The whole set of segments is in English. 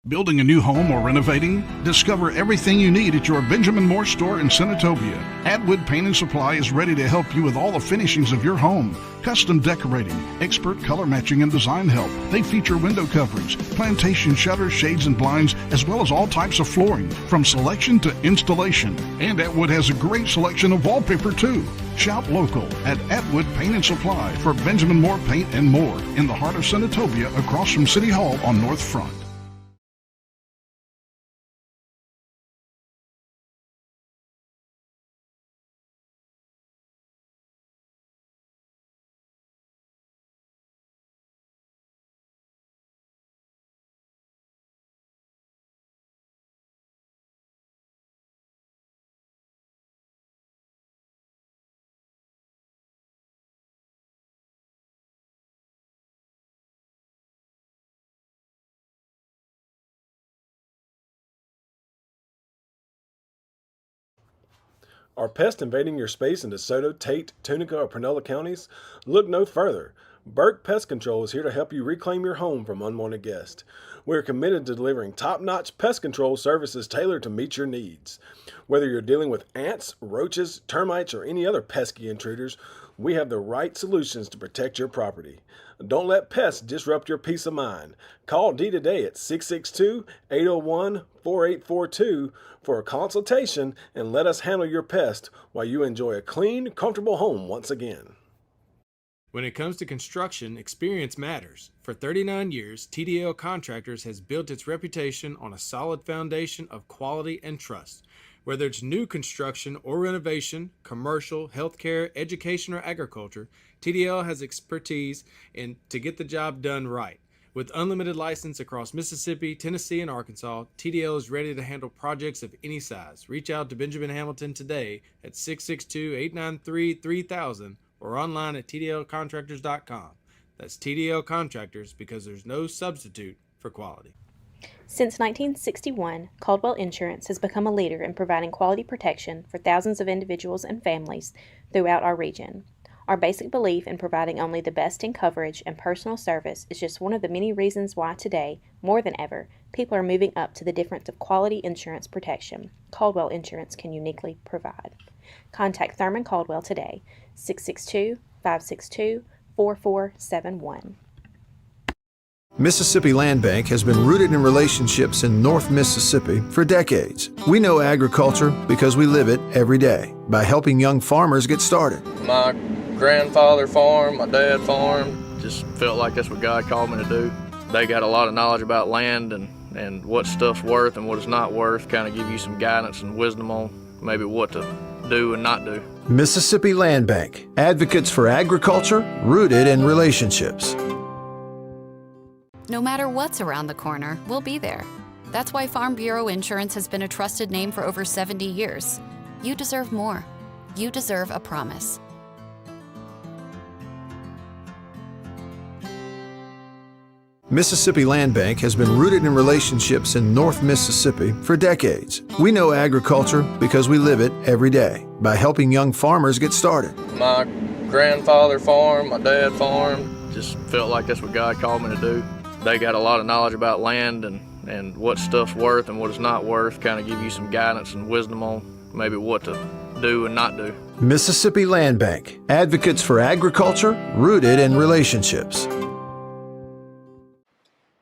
Building a new home or renovating? Discover everything you need at your Benjamin Moore store in Senatobia. Atwood Paint and Supply is ready to help you with all the finishings of your home. Custom decorating, expert color matching and design help. They feature window coverings, plantation shutters, shades and blinds, as well as all types of flooring, from selection to installation. And Atwood has a great selection of wallpaper too. Shop local at Atwood Paint and Supply for Benjamin Moore Paint and More in the heart of Senatobia across from City Hall on North Front. Are pests invading your space in DeSoto, Tate, Tunica, or Panola counties? Look no further. Burke Pest Control is here to help you reclaim your home from unwanted guests. We are committed to delivering top-notch pest control services tailored to meet your needs. Whether you're dealing with ants, roaches, termites, or any other pesky intruders, we have the right solutions to protect your property. Don't let pests disrupt your peace of mind. Call D today at 662-801-4842 for a consultation and let us handle your pest while you enjoy a clean, comfortable home once again. When it comes to construction, experience matters. For 39 years, TDL Contractors has built its reputation on a solid foundation of quality and trust. Whether it's new construction or renovation, commercial, healthcare, education, or agriculture, TDL has expertise to get the job done right. With unlimited license across Mississippi, Tennessee, and Arkansas, TDL is ready to handle projects of any size. Reach out to Benjamin Hamilton today at 662-893-3000 or online at tdlcontractors.com. That's TDL Contractors, because there's no substitute for quality. Since 1961, Caldwell Insurance has become a leader in providing quality protection for thousands of individuals and families throughout our region. Our basic belief in providing only the best in coverage and personal service is just one of the many reasons why today, more than ever, people are moving up to the difference of quality insurance protection Caldwell Insurance can uniquely provide. Contact Thurman Caldwell today, 662-562-4471. Mississippi Land Bank has been rooted in relationships in North Mississippi for decades. We know agriculture because we live it every day by helping young farmers get started. My grandfather farmed, my dad farmed, just felt like that's what God called me to do. They got a lot of knowledge about land and what stuff's worth and what it's not worth, kind of give you some guidance and wisdom on maybe what to do and not do. Mississippi Land Bank, advocates for agriculture rooted in relationships. No matter what's around the corner, we'll be there. That's why Farm Bureau Insurance has been a trusted name for over 70 years. You deserve more. You deserve a promise. Mississippi Land Bank has been rooted in relationships in North Mississippi for decades. We know agriculture because we live it every day by helping young farmers get started. My grandfather farmed, my dad farmed, just felt like that's what God called me to do. They got a lot of knowledge about land and what stuff's worth and what it's not worth, kind of give you some guidance and wisdom on maybe what to do and not do. Mississippi Land Bank, advocates for agriculture rooted in relationships.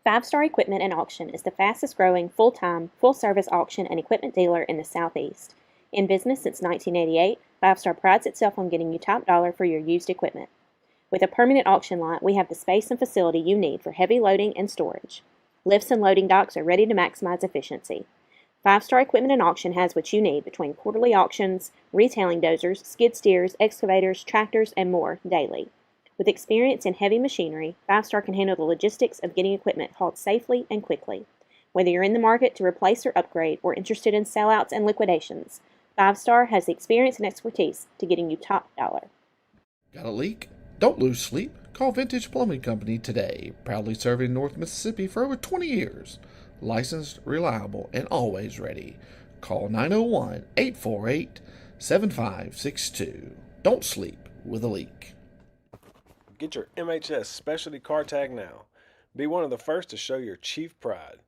5-Star Equipment and Auction is the fastest growing full-time, full-service auction and equipment dealer in the Southeast. In business since 1988, 5-Star prides itself on getting you top dollar for your used equipment. With a permanent auction lot, we have the space and facility you need for heavy loading and storage. Lifts and loading docks are ready to maximize efficiency. 5-Star Equipment and Auction has what you need between quarterly auctions, retailing dozers, skid steers, excavators, tractors, and more daily. With experience in heavy machinery, 5-Star can handle the logistics of getting equipment hauled safely and quickly. Whether you're in the market to replace or upgrade or interested in sellouts and liquidations, 5-Star has the experience and expertise to getting you top dollar. Got a leak? Don't lose sleep. Call Vintage Plumbing Company today. Proudly serving North Mississippi for over 20 years. Licensed, reliable, and always ready. Call 901-848-7562. Don't sleep with a leak. Get your MHS specialty car tag now. Be one of the first to show your chief pride.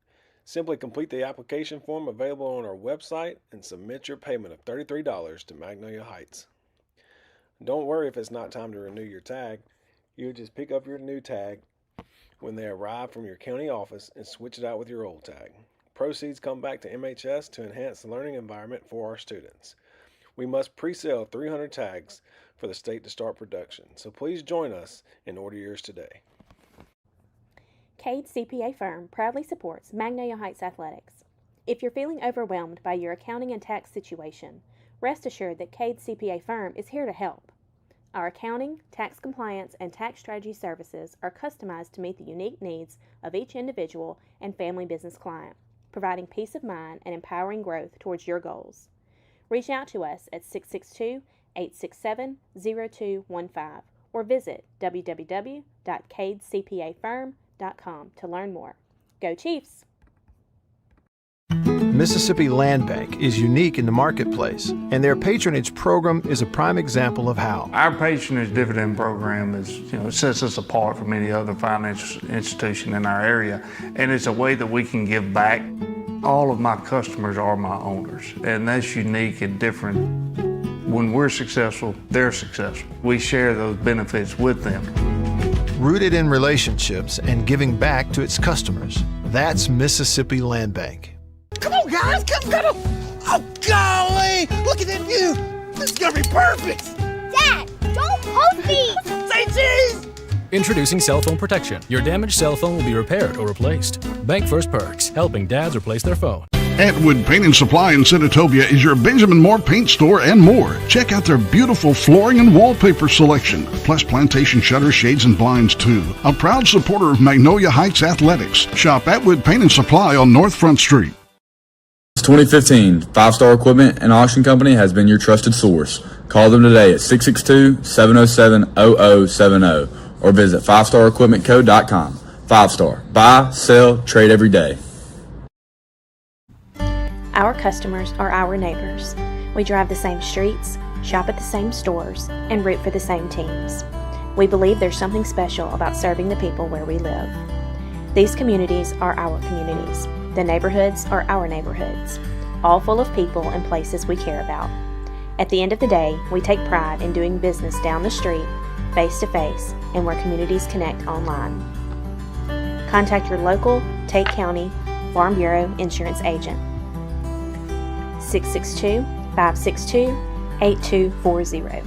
Simply complete the application form available on our website and submit your payment of $33 to Magnolia Heights. Don't worry if it's not time to renew your tag. You just pick up your new tag when they arrive from your county office and switch it out with your old tag. Proceeds come back to MHS to enhance the learning environment for our students. We must pre-sale 300 tags for the state to start production, so please join us and order yours today. Cade CPA firm proudly supports Magnolia Heights Athletics. If you're feeling overwhelmed by your accounting and tax situation, rest assured that Cade CPA firm is here to help. Our accounting, tax compliance, and tax strategy services are customized to meet the unique needs of each individual and family business client, providing peace of mind and empowering growth towards your goals. Reach out to us at 662-867-0215 or visit www.cadecpafirm.com to learn more. Go Chiefs! Mississippi Land Bank is unique in the marketplace, and their patronage program is a prime example of how. Our patronage dividend program sets us apart from any other financial institution in our area, and it's a way that we can give back. All of my customers are my owners, and that's unique and different. When we're successful, they're successful. We share those benefits with them. Rooted in relationships and giving back to its customers. That's Mississippi Land Bank. Come on, guys, come. Oh, golly, look at that view. This is gonna be perfect. Dad, don't post me. Say cheese. Introducing cell phone protection. Your damaged cell phone will be repaired or replaced. Bank First Perks, helping dads replace their phone. Atwood Paint and Supply in Senatobia is your Benjamin Moore paint store and more. Check out their beautiful flooring and wallpaper selection, plus plantation shutters, shades, and blinds too. A proud supporter of Magnolia Heights Athletics. Shop Atwood Paint and Supply on North Front Street. 2015, Five Star Equipment and Auction Company has been your trusted source. Call them today at 662-707-0070 or visit 5starequipmentco.com. 5 Star. Buy, sell, trade every day. Our customers are our neighbors. We drive the same streets, shop at the same stores, and root for the same teams. We believe there's something special about serving the people where we live. These communities are our communities. The neighborhoods are our neighborhoods, all full of people and places we care about. At the end of the day, we take pride in doing business down the street, face to face, and where communities connect online. Contact your local Tate County Farm Bureau insurance agent. 662-562-8240.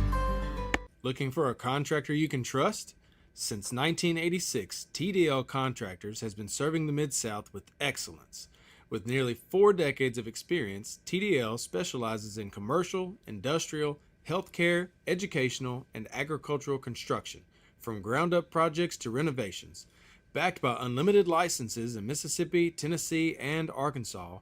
Looking for a contractor you can trust? Since 1986, TDL Contractors has been serving the Mid-South with excellence. With nearly 4 decades of experience, TDL specializes in commercial, industrial, healthcare, educational, and agricultural construction, from ground-up projects to renovations. Backed by unlimited licenses in Mississippi, Tennessee, and Arkansas,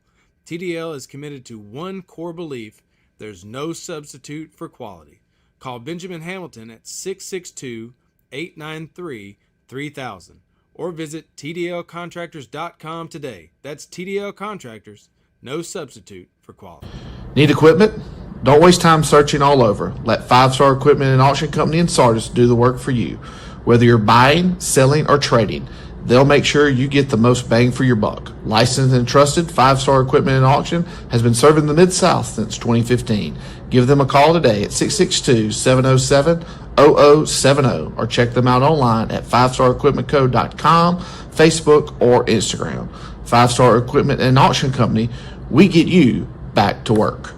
TDL is committed to one core belief: there's no substitute for quality. Call Benjamin Hamilton at 662-893-3000 or visit tdlcontractors.com today. That's TDL Contractors, no substitute for quality. Need equipment? Don't waste time searching all over. Let 5 Star Equipment and Auction Company in Sardis do the work for you. Whether you're buying, selling, or trading, they'll make sure you get the most bang for your buck. Licensed and trusted, 5 Star Equipment and Auction has been serving the Mid-South since 2015. Give them a call today at 662-707-0070 or check them out online at 5starequipmentco.com, Facebook, or Instagram. 5 Star Equipment and Auction Company, we get you back to work.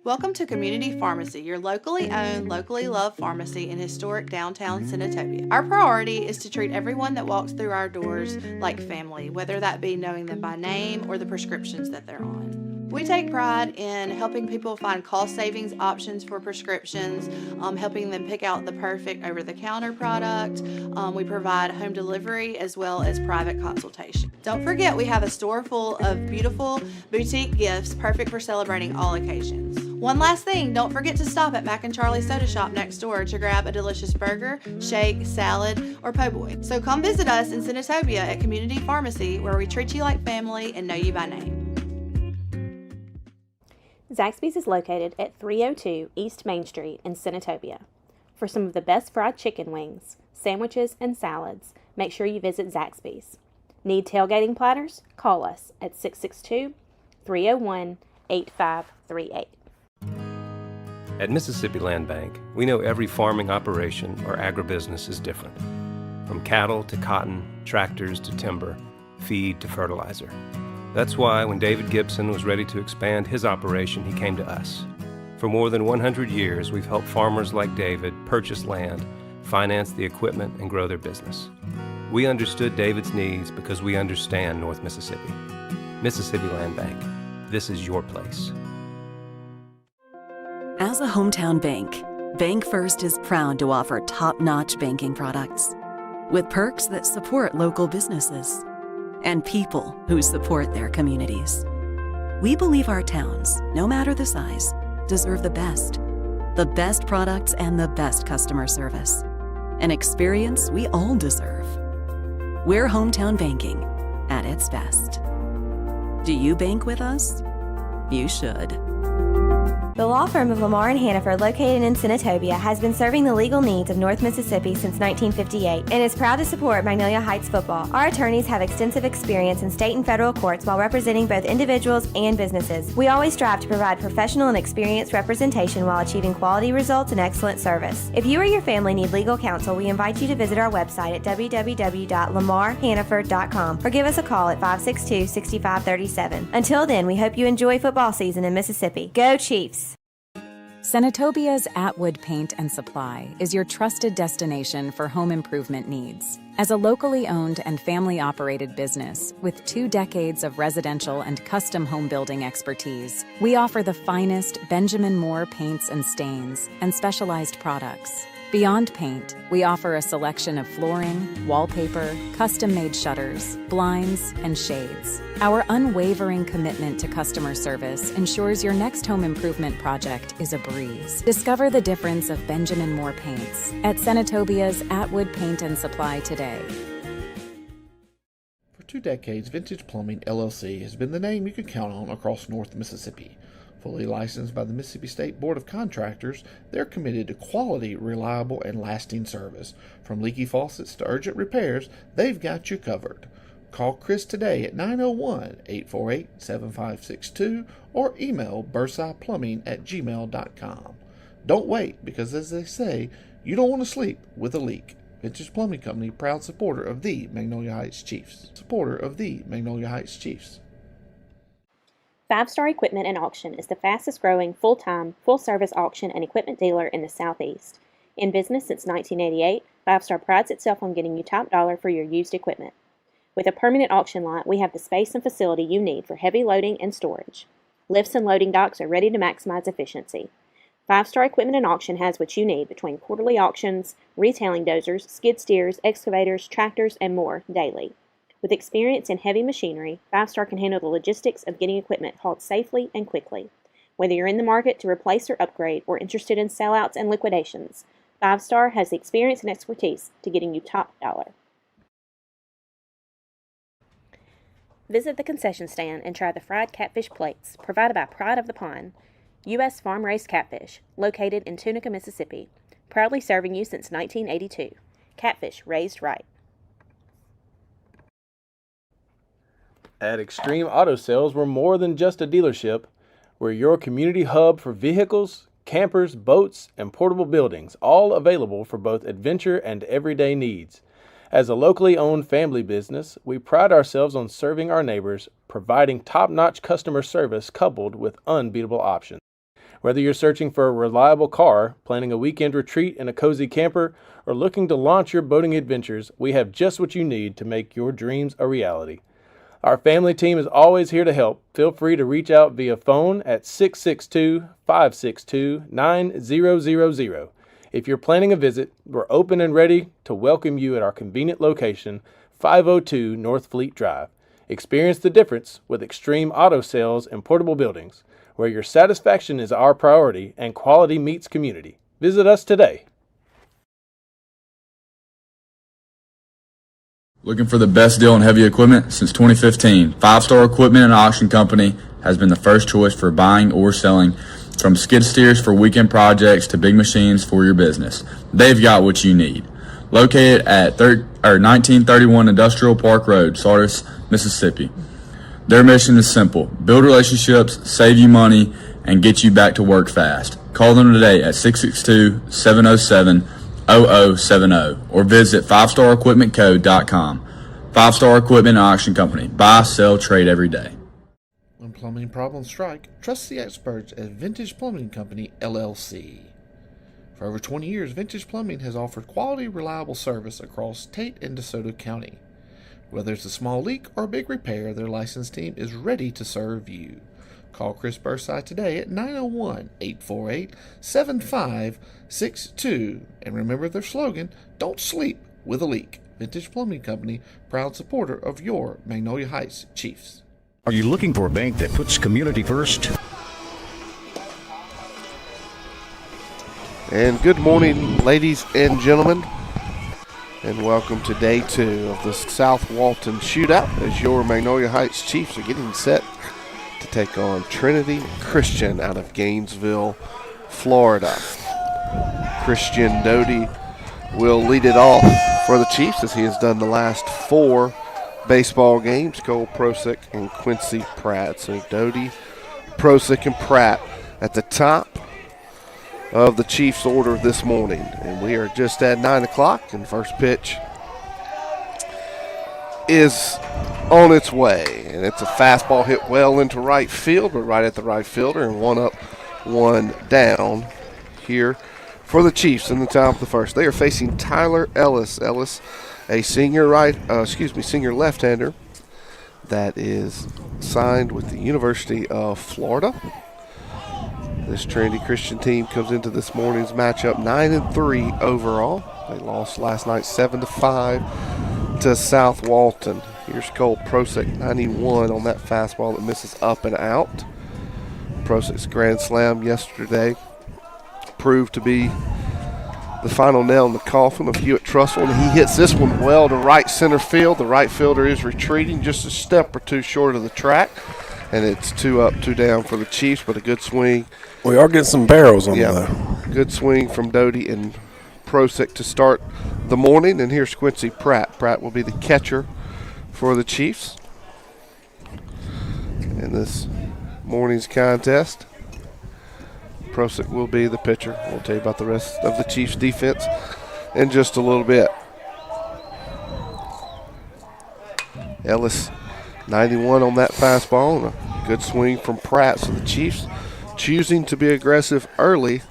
Welcome to Community Pharmacy, your locally owned, locally loved pharmacy in historic downtown Senatobia. Our priority is to treat everyone that walks through our doors like family, whether that be knowing them by name or the prescriptions that they're on. We take pride in helping people find cost savings options for prescriptions, helping them pick out the perfect over-the-counter product. We provide home delivery as well as private consultation. Don't forget, we have a store full of beautiful boutique gifts perfect for celebrating all occasions. One last thing, don't forget to stop at Mac and Charlie's Soda Shop next door to grab a delicious burger, shake, salad, or po' boy. So come visit us in Senatobia at Community Pharmacy, where we treat you like family and know you by name. Zaxby's is located at 302 East Main Street in Senatobia. For some of the best fried chicken wings, sandwiches, and salads, make sure you visit Zaxby's. Need tailgating platters? Call us at 662-301-8538. At Mississippi Land Bank, we know every farming operation or agribusiness is different. From cattle to cotton, tractors to timber, feed to fertilizer. That's why when David Gibson was ready to expand his operation, he came to us. For more than 100 years, we've helped farmers like David purchase land, finance the equipment, and grow their business. We understood David's needs because we understand North Mississippi. Mississippi Land Bank. This is your place. As a hometown bank, Bank First is proud to offer top-notch banking products with perks that support local businesses and people who support their communities. We believe our towns, no matter the size, deserve the best products and the best customer service, an experience we all deserve. We're hometown banking at its best. Do you bank with us? You should. The law firm of Lamar & Hannaford, located in Senatobia, has been serving the legal needs of North Mississippi since 1958 and is proud to support Magnolia Heights football. Our attorneys have extensive experience in state and federal courts while representing both individuals and businesses. We always strive to provide professional and experienced representation while achieving quality results and excellent service. If you or your family need legal counsel, we invite you to visit our website at www.lamarhannaford.com or give us a call at 562-6537. Until then, we hope you enjoy football season in Mississippi. Go Chiefs! Senatobia's Atwood Paint and Supply is your trusted destination for home improvement needs. As a locally owned and family-operated business with 2 decades of residential and custom home building expertise, we offer the finest Benjamin Moore paints and stains and specialized products. Beyond paint, we offer a selection of flooring, wallpaper, custom-made shutters, blinds, and shades. Our unwavering commitment to customer service ensures your next home improvement project is a breeze. Discover the difference of Benjamin Moore paints at Senatobia's Atwood Paint and Supply today. For 2 decades, Vintage Plumbing LLC has been the name you can count on across North Mississippi. Fully licensed by the Mississippi State Board of Contractors, they're committed to quality, reliable, and lasting service. From leaky faucets to urgent repairs, they've got you covered. Call Chris today at 901-848-7562 or email bursiplumbing@gmail.com. Don't wait, because as they say, you don't want to sleep with a leak. Vintage Plumbing Company, proud supporter of the Magnolia Heights Chiefs. Supporter of the Magnolia Heights Chiefs. 5-Star Equipment and Auction is the fastest growing full-time, full-service auction and equipment dealer in the Southeast. In business since 1988, 5-Star prides itself on getting you top dollar for your used equipment. With a permanent auction lot, we have the space and facility you need for heavy loading and storage. Lifts and loading docks are ready to maximize efficiency. 5-Star Equipment and Auction has what you need between quarterly auctions, retailing dozers, skid steers, excavators, tractors, and more daily. With experience in heavy machinery, 5-Star can handle the logistics of getting equipment hauled safely and quickly. Whether you're in the market to replace or upgrade or interested in sellouts and liquidations, 5-Star has the experience and expertise to getting you top dollar. Visit the concession stand and try the fried catfish plates provided by Pride of the Pond, U.S. farm-raised catfish, located in Tunica, Mississippi, proudly serving you since 1982. Catfish raised right. At Extreme Auto Sales, we're more than just a dealership. We're your community hub for vehicles, campers, boats, and portable buildings, all available for both adventure and everyday needs. As a locally owned family business, we pride ourselves on serving our neighbors, providing top-notch customer service coupled with unbeatable options. Whether you're searching for a reliable car, planning a weekend retreat in a cozy camper, or looking to launch your boating adventures, we have just what you need to make your dreams a reality. Our family team is always here to help. Feel free to reach out via phone at 662-562-9000. If you're planning a visit, we're open and ready to welcome you at our convenient location, 502 North Fleet Drive. Experience the difference with Extreme Auto Sales and Portable Buildings, where your satisfaction is our priority and quality meets community. Visit us today. Looking for the best deal on heavy equipment? Since 2015, 5-Star Equipment and Auction Company has been the first choice for buying or selling, from skid steers for weekend projects to big machines for your business. They've got what you need. Located at 1931 Industrial Park Road, Sardis, Mississippi. Their mission is simple: build relationships, save you money, and get you back to work fast. Call them today at 662-707-0070 or visit 5starequipmentco.com. 5-Star Equipment and Auction Company. Buy, sell, trade every day. When plumbing problems strike, trust the experts at Vintage Plumbing Company, LLC. For over 20 years, Vintage Plumbing has offered quality, reliable service across Tate and DeSoto County. Whether it's a small leak or a big repair, their licensed team is ready to serve you. Call Chris Burside today at 901-848-7562. And remember their slogan, don't sleep with a leak. Vintage Plumbing Company, proud supporter of your Magnolia Heights Chiefs. Are you looking for a bank that puts community first? And good morning, ladies and gentlemen, and welcome to day 2 of the South Walton Shootout as your Magnolia Heights Chiefs are getting set to take on Trinity Christian out of Gainesville, Florida. Christian Doty will lead it off for the Chiefs as he has done the last 4 baseball games. Cole Prosick and Quincy Pratt. So Doty, Prosick, and Pratt at the top of the Chiefs order this morning. And we are just at 9 o'clock, and first pitch is on its way. And it's a fastball hit well into right field, but right at the right fielder, and 1 up, 1 down here for the Chiefs in the top of the first. They are facing Tyler Ellis. Ellis, a senior left-hander that is signed with the University of Florida. This Trinity Christian team comes into this morning's matchup 9-3 overall. They lost last night 7-5 to South Walton. Here's Cole Prosick, 91 on that fastball that misses up and out. Prosick's grand slam yesterday proved to be the final nail in the coffin of Hewitt Trussell, and he hits this one well to right center field. The right fielder is retreating just a step or two short of the track, and it's 2 up, 2 down for the Chiefs, but a good swing. We are getting some barrels on them, though. Good swing from Doty and Prosick to start the morning, and here's Quincy Pratt. Pratt will be the catcher for the Chiefs in this morning's contest. Prosick will be the pitcher. We'll tell you about the rest of the Chiefs' defense in just a little bit. Ellis, 91 on that fastball, and a good swing from Pratt. So the Chiefs choosing to be aggressive early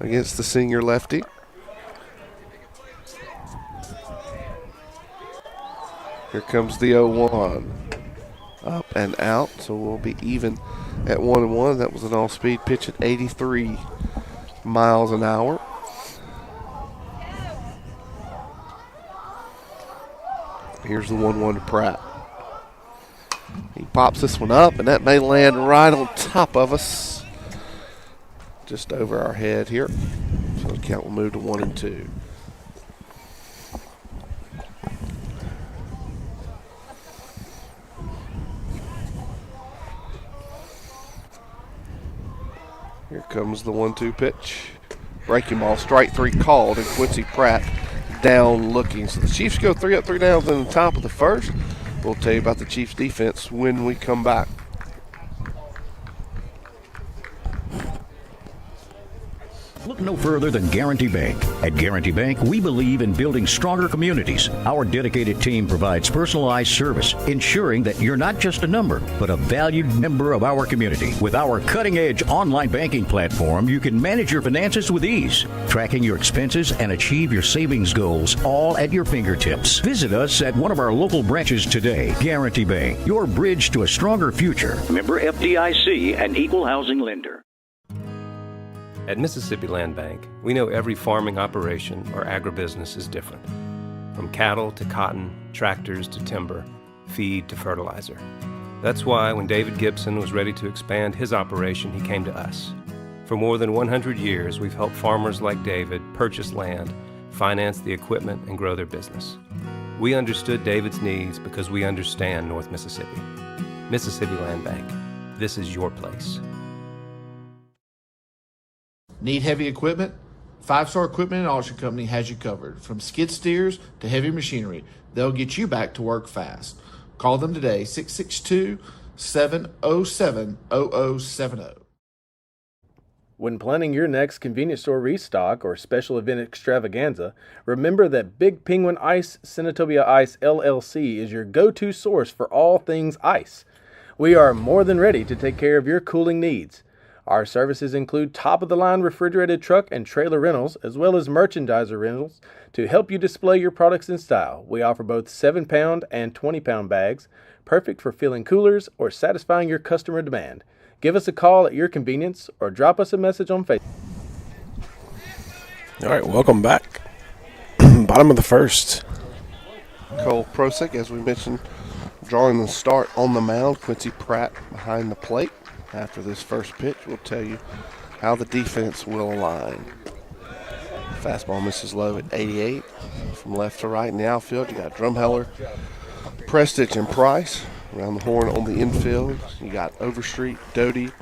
against the senior lefty. Here comes the 0-1. Up and out, so we'll be even at 1-1. That was an all-speed pitch at 83 miles an hour. Here's the 1-1 to Pratt. He pops this one up, and that may land right on top of us, just over our head here. So the count will move to 1-2. Here comes the 1-2 pitch. Breaking ball, strike 3 called, and Quincy Pratt down looking. So the Chiefs go 3 up, 3 down in the top of the first. We'll tell you about the Chiefs defense when we come back. Look no further than Guarantee Bank. At Guarantee Bank, we believe in building stronger communities. Our dedicated team provides personalized service, ensuring that you're not just a number, but a valued member of our community. With our cutting-edge online banking platform, you can manage your finances with ease, tracking your expenses and achieve your savings goals all at your fingertips. Visit us at one of our local branches today. Guarantee Bank, your bridge to a stronger future. Member FDIC, an equal housing lender. At Mississippi Land Bank, we know every farming operation or agribusiness is different. From cattle to cotton, tractors to timber, feed to fertilizer. That's why when David Gibson was ready to expand his operation, he came to us. For more than 100 years, we've helped farmers like David purchase land, finance the equipment, and grow their business. We understood David's needs because we understand North Mississippi. Mississippi Land Bank. This is your place. Need heavy equipment? Five Star Equipment and Auction Company has you covered. From skid steers to heavy machinery, they'll get you back to work fast. Call them today, 662-707-0070. When planning your next convenience store restock or special event extravaganza, remember that Big Penguin Ice Senatobia Ice LLC is your go-to source for all things ice. We are more than ready to take care of your cooling needs. Our services include top-of-the-line refrigerated truck and trailer rentals, as well as merchandiser rentals to help you display your products in style. We offer both 7-pound and 20-pound bags, perfect for filling coolers or satisfying your customer demand. Give us a call at your convenience or drop us a message on Facebook. All right, welcome back. Bottom of the first. Cole Prosick, as we mentioned, drawing the start on the mound. Quincy Pratt behind the plate. After this first pitch, we'll tell you how the defense will align. Fastball misses low at 88. From left to right in the outfield, you got Drumheller, Prestich, and Price. Around the horn on the infield, you got Overstreet, Doty,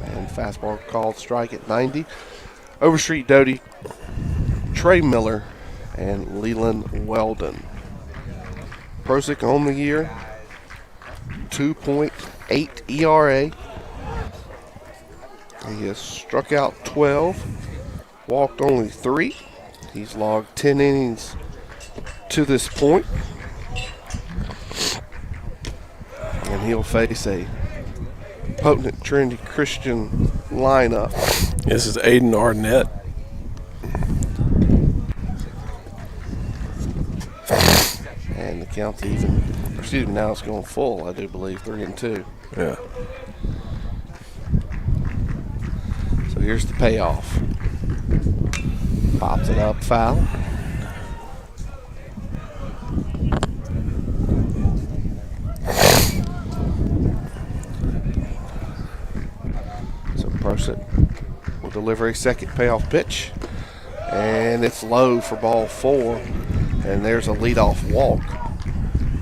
and fastball called strike at 90. Overstreet, Doty, Trey Miller, and Leland Weldon. Prosick on the year, 2.8 ERA. He has struck out 12, walked only 3. He's logged 10 innings to this point. And he'll face a potent Trinity Christian lineup. This is Aiden Arnett. And the count's now it's going full, I do believe, 3-2. Yeah. So here's the payoff. Pops it up, foul. Prosick will deliver a second payoff pitch, and it's low for ball 4, and there's a leadoff walk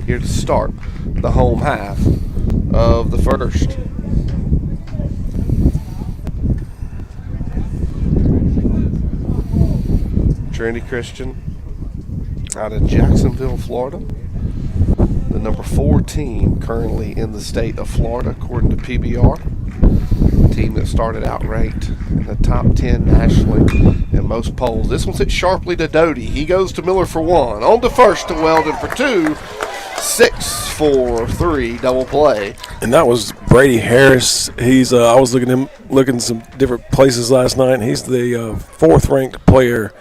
here to start the home half of the first. Trinity Christian out of Jacksonville, Florida, the number 4 team currently in the state of Florida according to PBR. Team that started out ranked in the top 10 nationally in most polls. This one's hit sharply to Doty. He goes to Miller for 1. On to first to Weldon for 2. 6-4-3 double play. And that was Brady Harris. He's I was looking some different places last night. He's the 4th ranked player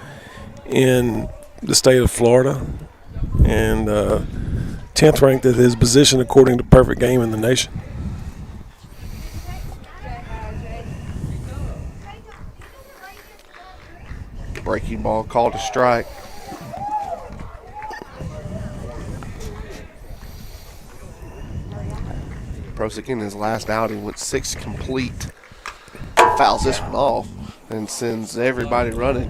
in the state of Florida and 10th ranked at his position according to Perfect Game in the nation. Breaking ball called a strike. Prosick in his last outing went 6 complete. Fouls this one off and sends everybody running.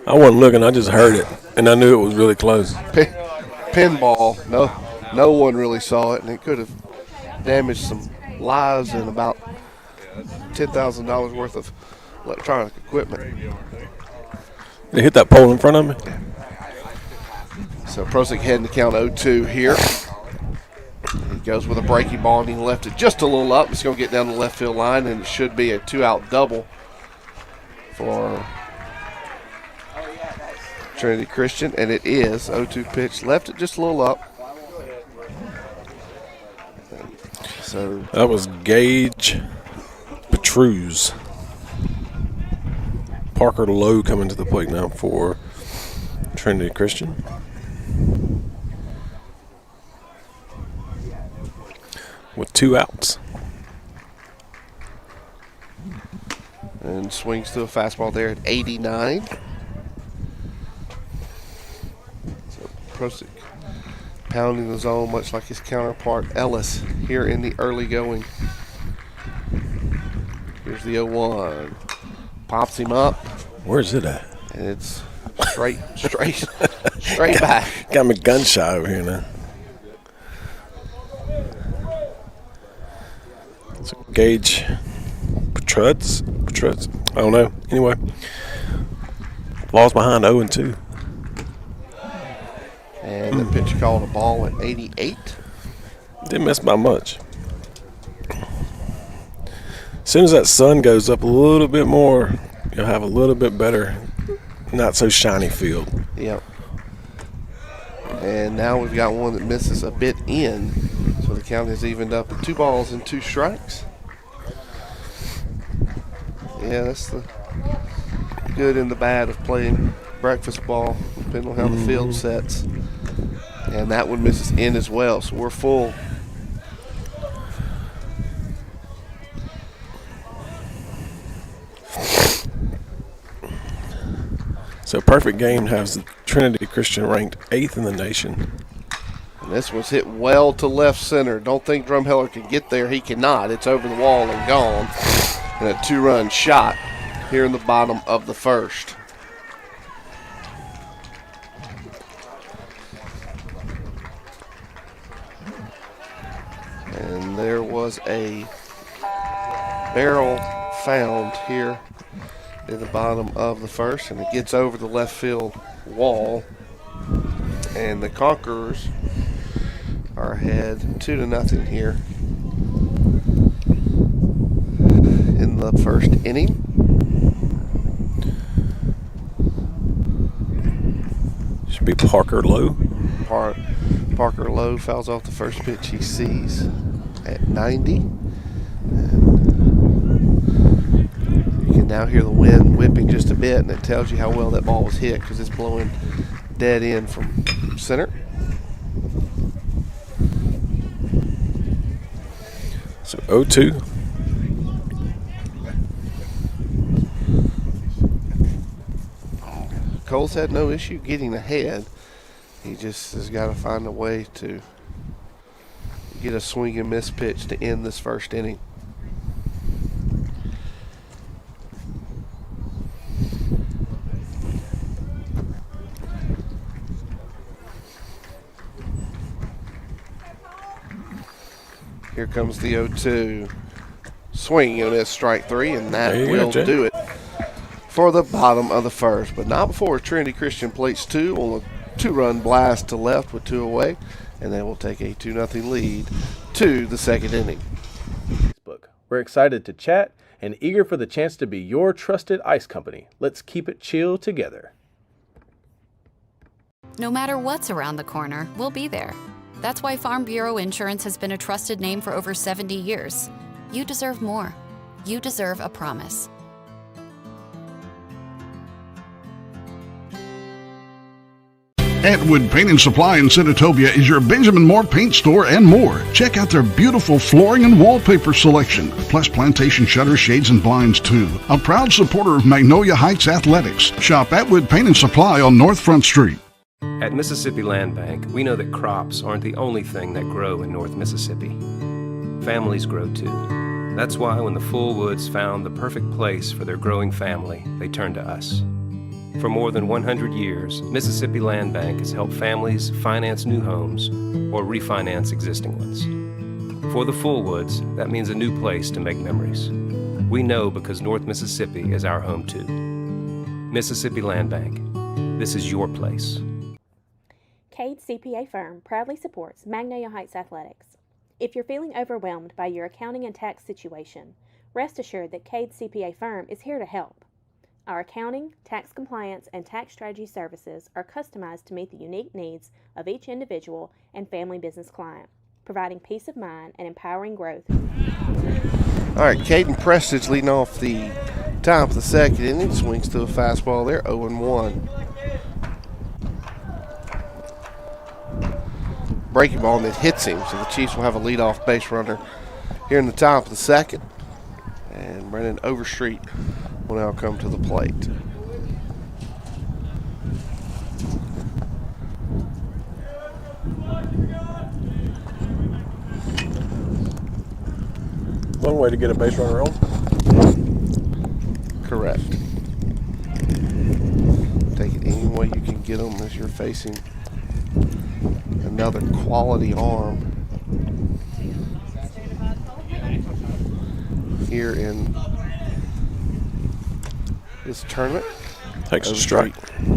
I wasn't looking, I just heard it, and I knew it was really close. Pinball. No one really saw it, and it could have damaged some lives and about $10,000 worth of electronic equipment. They hit that pole in front of me. So Prosick heading to count 0-2 here. He goes with a breaking ball, and he left it just a little up. It's going to get down the left field line, and it should be a 2-out double for Trinity Christian, and it is. 0-2 pitch, left it just a little up. So that was Gage Petrus. Parker Lowe coming to the plate now for Trinity Christian. With 2 outs. And swings to a fastball there at 89. So Prosick pounding the zone much like his counterpart Ellis here in the early going. Here's the 0-1. Pops him up. Where's it at? And it's straight back. Got me gun shy over here now. So Gage Petrus. I don't know. Anyway, Lost behind 0-2. And the pitch called a ball at 88. Didn't miss by much. As soon as that sun goes up a little bit more, you'll have a little bit better, not so shiny field. Yep. And now we've got one that misses a bit in. So the count is evened up at 2 balls and 2 strikes. Yeah, that's the good and the bad of playing breakfast ball, depending on how the field sets. And that one misses in as well, so we're full. So perfect game has Trinity Christian ranked 8th in the nation. And this was hit well to left center. Don't think Drumheller can get there. He cannot. It's over the wall and gone. And a 2-run shot here in the bottom of the first. And there was a barrel found here in the bottom of the first, and it gets over the left field wall. And the Conquerors are ahead 2-0 here in the first inning. Should be Parker Lowe. Parker Lowe fouls off the first pitch he sees at 90. You can now hear the wind whipping just a bit, and it tells you how well that ball was hit because it's blowing dead in from center. So 0-2. Cole's had no issue getting ahead. He just has got to find a way to get a swing and miss pitch to end this first inning. Here comes the 0-2. Swing and miss, strike 3, and that will do it for the bottom of the first. But not before Trinity Christian plates 2 on a 2-run blast to left with 2 away, and they will take a 2-0 lead to the second inning. We're excited to chat and eager for the chance to be your trusted ice company. Let's keep it chill together. No matter what's around the corner, we'll be there. That's why Farm Bureau Insurance has been a trusted name for over 70 years. You deserve more. You deserve a promise. Atwood Paint and Supply in Senatobia is your Benjamin Moore paint store and more. Check out their beautiful flooring and wallpaper selection, plus plantation shutters, shades, and blinds too. A proud supporter of Magnolia Heights Athletics. Shop Atwood Paint and Supply on North Front Street. At Mississippi Land Bank, we know that crops aren't the only thing that grow in North Mississippi. Families grow too. That's why when the Fullwoods found the perfect place for their growing family, they turned to us. For more than 100 years, Mississippi Land Bank has helped families finance new homes or refinance existing ones. For the Fullwoods, that means a new place to make memories. We know because North Mississippi is our home too. Mississippi Land Bank, this is your place. Cade CPA Firm proudly supports Magnolia Heights Athletics. If you're feeling overwhelmed by your accounting and tax situation, rest assured that Cade CPA Firm is here to help. Our accounting, tax compliance, and tax strategy services are customized to meet the unique needs of each individual and family business client, providing peace of mind and empowering growth. All right, Caden Prestage leading off the top of the second inning. Swings to a fastball there, 0-1. Breaking ball, and it hits him, so the Chiefs will have a leadoff base runner here in the top of the second. And Brennan Overstreet will now come to the plate. One way to get a base runner on. Correct. Take it any way you can get them as you're facing another quality arm here in this tournament. Takes a strike.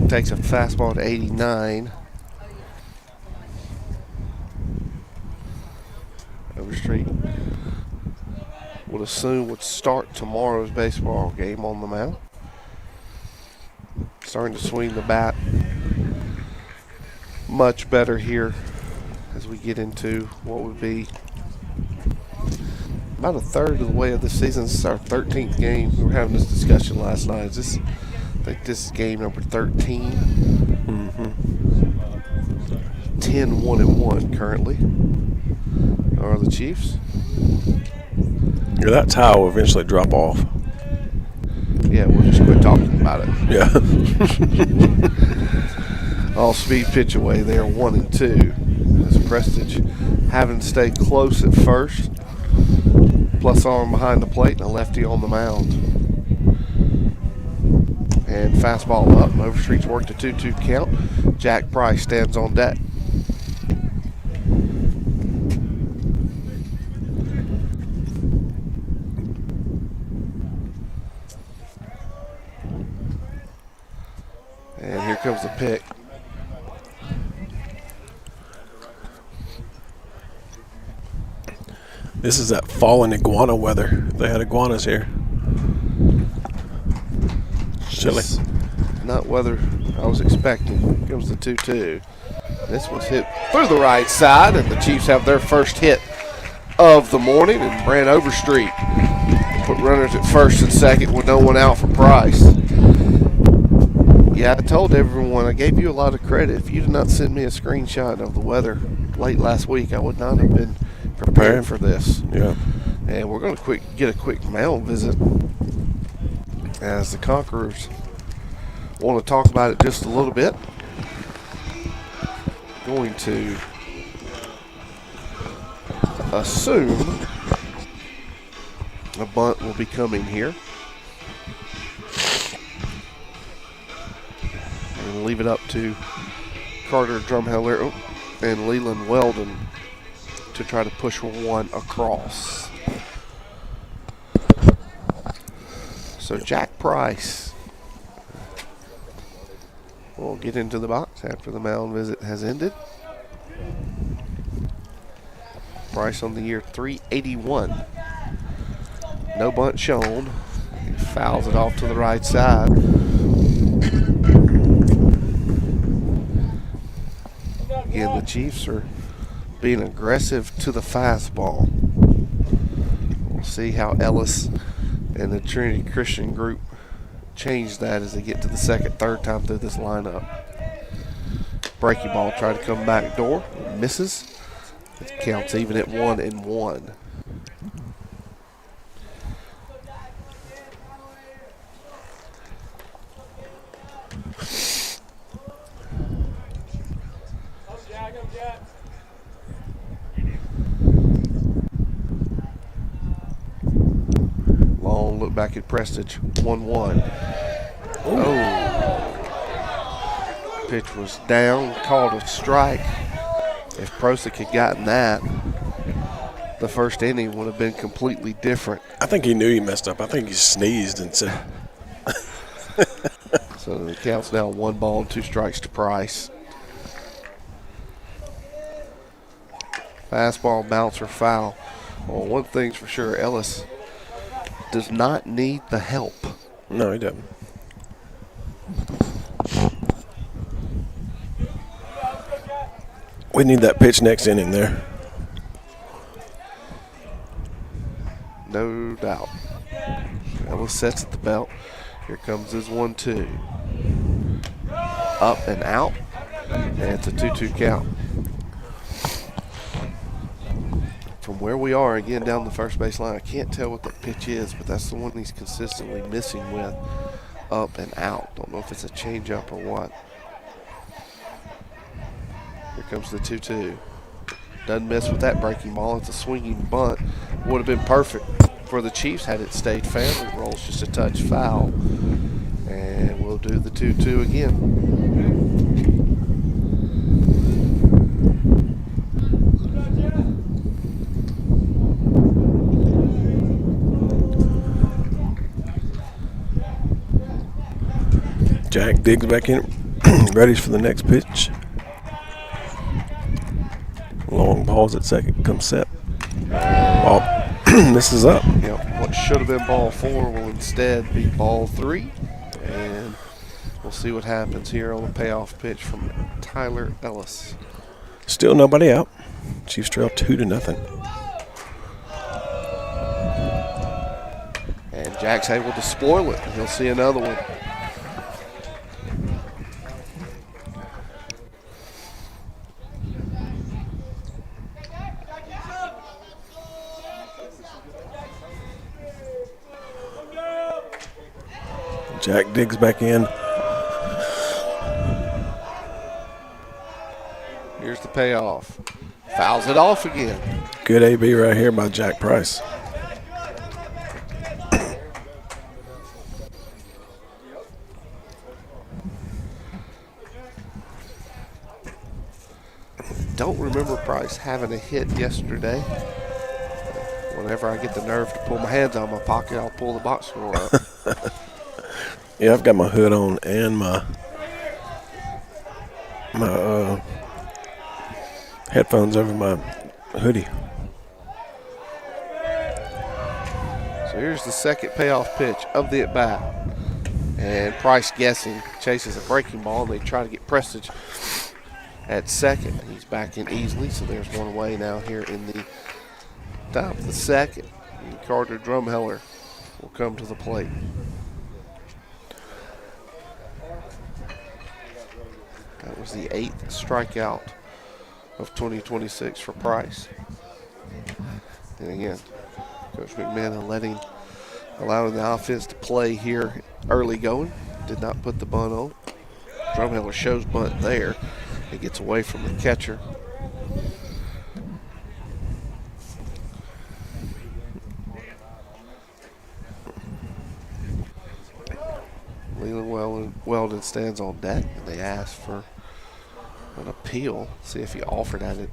Takes a fastball to 89. Overstreet would start tomorrow's baseball game on the mound. Starting to swing the bat much better here as we get into what would be about a third of the way of the season. This is our 13th game. We were having this discussion last night. I think this is game number 13. 10-1-1 currently are the Chiefs. Yeah, that tie will eventually drop off. Yeah, we'll just quit talking about it. Yeah. All speed pitch away there, 1-2. As Prestige having to stay close at first. Plus arm behind the plate and a lefty on the mound. And fastball up. Overstreet's worked a 2-2 count. Jack Price stands on deck. And here comes the pick. This is that fallen iguana weather. They had iguanas here. Chilly. Not weather I was expecting. Here comes the 2-2. This was hit through the right side, and the Chiefs have their first hit of the morning, and Brant Overstreet put runners at first and second with no one out for Price. Yeah, I told everyone, I gave you a lot of credit. If you did not send me a screenshot of the weather late last week, I would not have been prepared for this. Yeah. And we're going to get a quick mound visit as the Conquerors want to talk about it just a little bit. Going to assume a bunt will be coming here. And leave it up to Carter Drumheller and Leland Weldon to try to push one across. So Jack Price will get into the box after the mound visit has ended. Price on the year 381. No bunt shown. He fouls it off to the right side. Again, the Chiefs are being aggressive to the fastball. We'll see how Ellis and the Trinity Christian group change that as they get to the second, third time through this lineup. Breaking ball, try to come back door, misses. It counts even at 1-1. Long look back at Prestige, 1-1. Oh. Pitch was down, called a strike. If Prosick had gotten that, the first inning would have been completely different. I think he knew he messed up. I think he sneezed and said. So the count's now 1 ball and 2 strikes to Price. Fastball, bouncer, foul. Well, one thing's for sure, Ellis does not need the help. No, he doesn't. We need that pitch next inning there. No doubt. Ellis sets at the belt. Here comes his 1-2. Up and out. And it's a 2-2 count. From where we are, again, down the first base line, I can't tell what that pitch is, but that's the one he's consistently missing with. Up and out. Don't know if it's a changeup or what. Here comes the 2-2. Doesn't miss with that breaking ball. It's a swinging bunt. Would have been perfect for the Chiefs had it stayed family. Rolls just a touch foul. And we'll do the 2-2 again. Jack digs back in, ready for the next pitch. Long balls at second, comes set. Ball misses up. Yep, what should have been ball 4 will instead be ball 3. And we'll see what happens here on the payoff pitch from Tyler Ellis. Still nobody out. Chiefs trail 2-0. And Jack's able to spoil it. He'll see another one. Jack digs back in. Here's the payoff. Fouls it off again. Good AB right here by Jack Price. Don't remember Price having a hit yesterday. Whenever I get the nerve to pull my hands out of my pocket, I'll pull the box score up. Yeah, I've got my hood on and my headphones over my hoodie. So here's the second payoff pitch of the at-bat. And Price guessing, chases a breaking ball, and they try to get Prestige at second. He's back in easily, so there's one away now here in the top of the second. And Carter Drumheller will come to the plate. That was the 8th strikeout of 2026 for Price. And again, Coach McMahon allowing the offense to play here early going. Did not put the bunt on. Drumheller shows bunt there. It gets away from the catcher. Leland Weldon stands on deck, and they ask for an appeal, see if he offered at it.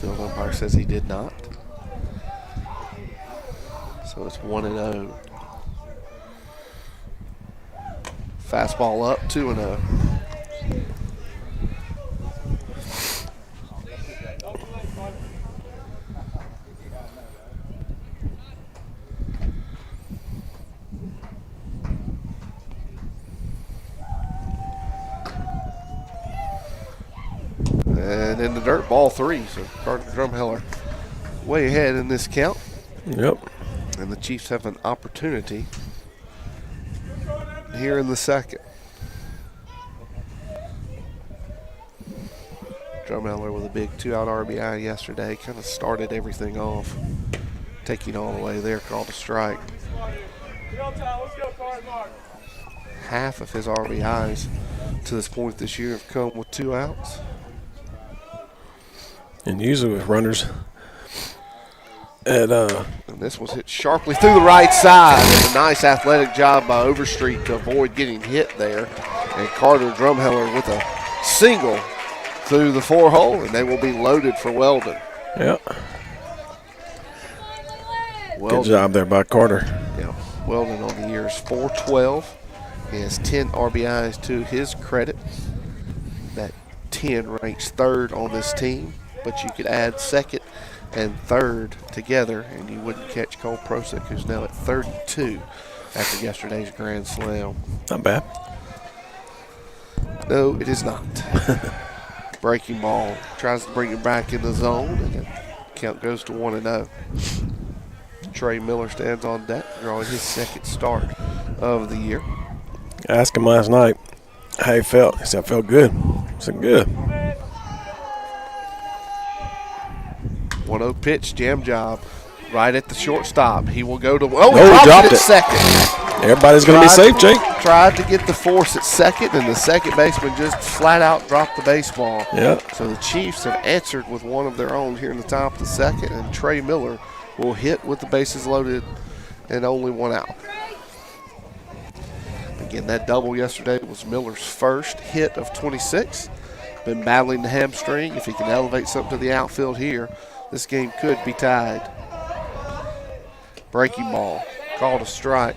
Field umpire says he did not. So it's 1-0. Fastball up, 2-0. And in the dirt, ball 3. So Carter Drumheller way ahead in this count. Yep. And the Chiefs have an opportunity here in the second. Drumheller with a big 2-out RBI yesterday. Kind of started everything off. Taking all the way there, called a strike. Half of his RBIs to this point this year have come with 2 outs. And usually with runners at and this was hit sharply through the right side. A nice athletic job by Overstreet to avoid getting hit there. And Carter Drumheller with a single through the 4-hole, and they will be loaded for Weldon. Yep. Good job there by Carter. Yeah. Weldon on the year is .412. He has 10 RBIs to his credit. That 10 ranks 3rd on this team, but you could add second and third together, and you wouldn't catch Cole Prosick, who's now at 32 after yesterday's grand slam. Not bad. No, it is not. Breaking ball, tries to bring it back in the zone, and the count goes to 1-0. Trey Miller stands on deck, drawing his second start of the year. I asked him last night how he felt. He said, I felt good. I said, good. 1-0 pitch, jam job, right at the shortstop. He will go to, he dropped it at second. Everybody's going to be safe, Jake. Tried to get the force at second, and the second baseman just flat out dropped the baseball. Yeah. So the Chiefs have answered with one of their own here in the top of the second, and Trey Miller will hit with the bases loaded and only 1 out. Again, that double yesterday was Miller's first hit of 26. Been battling the hamstring. If he can elevate something to the outfield here, this game could be tied. Breaking ball, called a strike.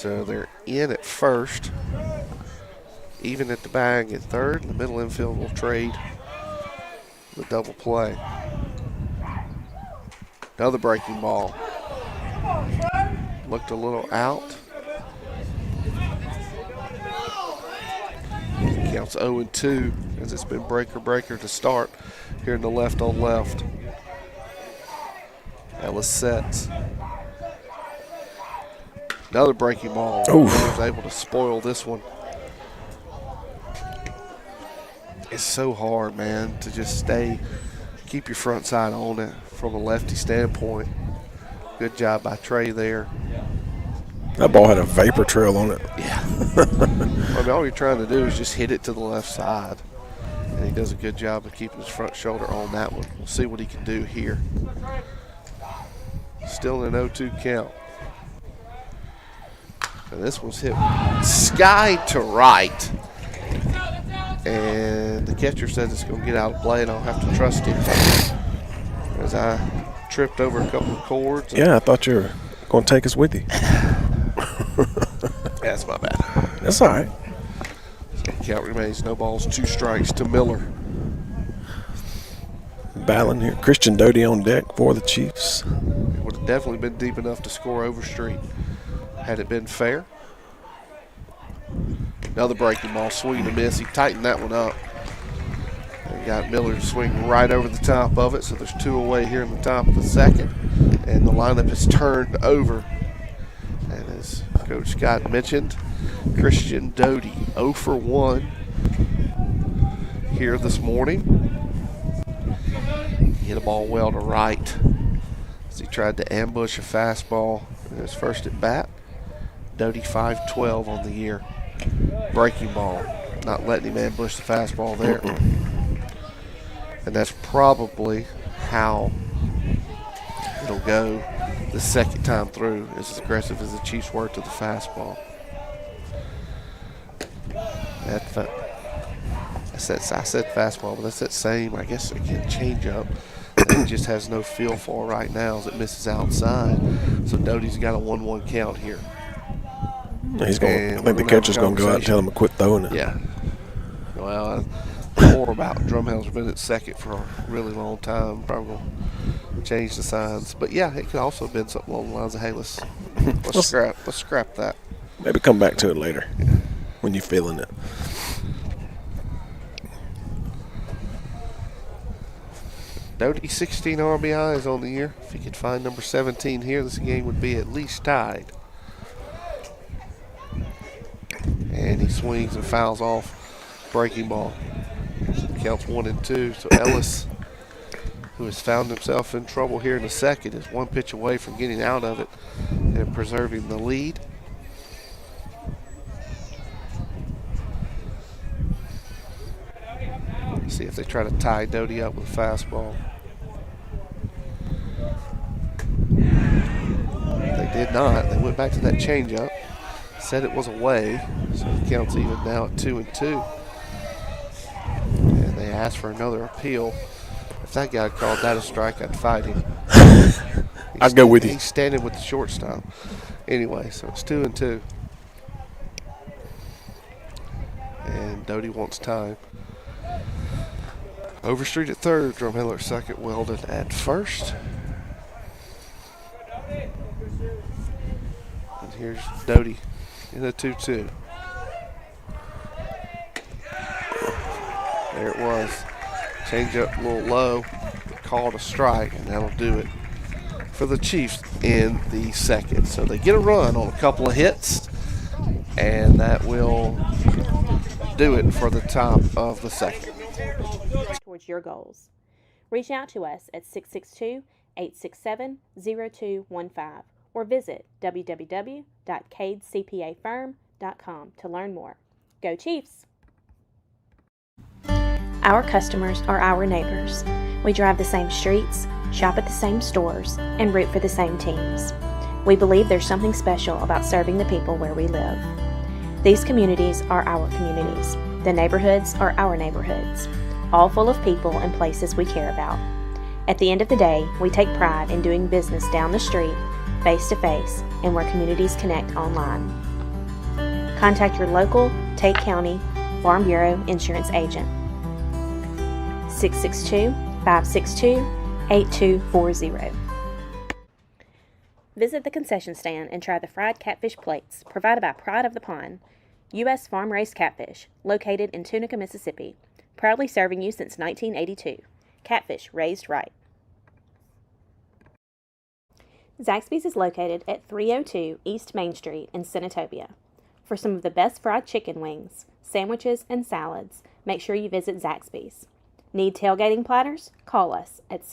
So they're in at first, even at the bag at third. The middle infield will trade the double play. Another breaking ball. Looked a little out. Counts 0-2 as it's been breaker to start here in the left on left. Ellis sets. Another breaking ball. He was able to spoil this one. It's so hard, man, to just keep your front side on it from a lefty standpoint. Good job by Trey there. That ball had a vapor trail on it. Yeah. All you're trying to do is just hit it to the left side. And he does a good job of keeping his front shoulder on that one. We'll see what he can do here. Still an 0-2 count. And this one's hit sky to right. And the catcher says it's going to get out of play, and I'll have to trust him. As I tripped over a couple of cords. Yeah, I thought you were going to take us with you. That's my bad. That's all right. So count remains no balls, 2 strikes to Miller. Battling here. Christian Doty on deck for the Chiefs. It would have definitely been deep enough to score Overstreet had it been fair. Another breaking ball, swing and a miss. He tightened that one up. And got Miller to swing right over the top of it, so there's 2 away here in the top of the second. And the lineup is turned over. And as Coach Scott mentioned, Christian Doty 0 for 1 here this morning. He hit a ball well to right as he tried to ambush a fastball in his first at bat. Doty 5-12 on the year. Breaking ball, not letting him ambush the fastball there. And that's probably how it'll go the second time through, as aggressive as the Chiefs were to the fastball. I said fastball, but that's that same, I guess, again, change up. He just has no feel for right now as it misses outside. So Doty's got a 1-1 count here. He's going. I think the catcher's going to go out and tell him to quit throwing it. Yeah. Well, more about Drumhell's been at second for a really long time. Probably going to change the signs. But yeah, it could also have been something along the lines of, hey, let's scrap that. Maybe come back to it later when you're feeling it. Doty 16 RBIs on the year. If he could find number 17 here, this game would be at least tied. And he swings and fouls off breaking ball. Counts 1-2. So Ellis, who has found himself in trouble here in the second, is 1 pitch away from getting out of it and preserving the lead. See if they try to tie Doty up with a fastball. They did not. They went back to that changeup. Said it was away, so the count's even now at 2-2. And they asked for another appeal. If that guy called that a strike, I'd fight him. I'd go with you. He's standing with the shortstop. Anyway, so it's 2-2. And Doty wants time. Overstreet at third, Drumheller at second, Weldon at first. And here's Doty in a 2-2. There it was. Change up a little low, called a strike, and that'll do it for the Chiefs in the second. So they get a run on a couple of hits, and that will do it for the top of the second. Towards your goals. Reach out to us at 662-867-0215 or visit www.cadecpafirm.com to learn more. Go Chiefs! Our customers are our neighbors. We drive the same streets, shop at the same stores, and root for the same teams. We believe there's something special about serving the people where we live. These communities are our communities. The neighborhoods are our neighborhoods, all full of people and places we care about. At the end of the day, we take pride in doing business down the street, face to face, and where communities connect online. Contact your local Tate County Farm Bureau insurance agent. 662-562-8240. Visit the concession stand and try the fried catfish plates provided by Pride of the Pond, U.S. farm-raised catfish, located in Tunica, Mississippi, proudly serving you since 1982. Catfish raised right. Zaxby's is located at 302 East Main Street in Senatobia. For some of the best fried chicken wings, sandwiches, and salads, make sure you visit Zaxby's. Need tailgating platters? Call us at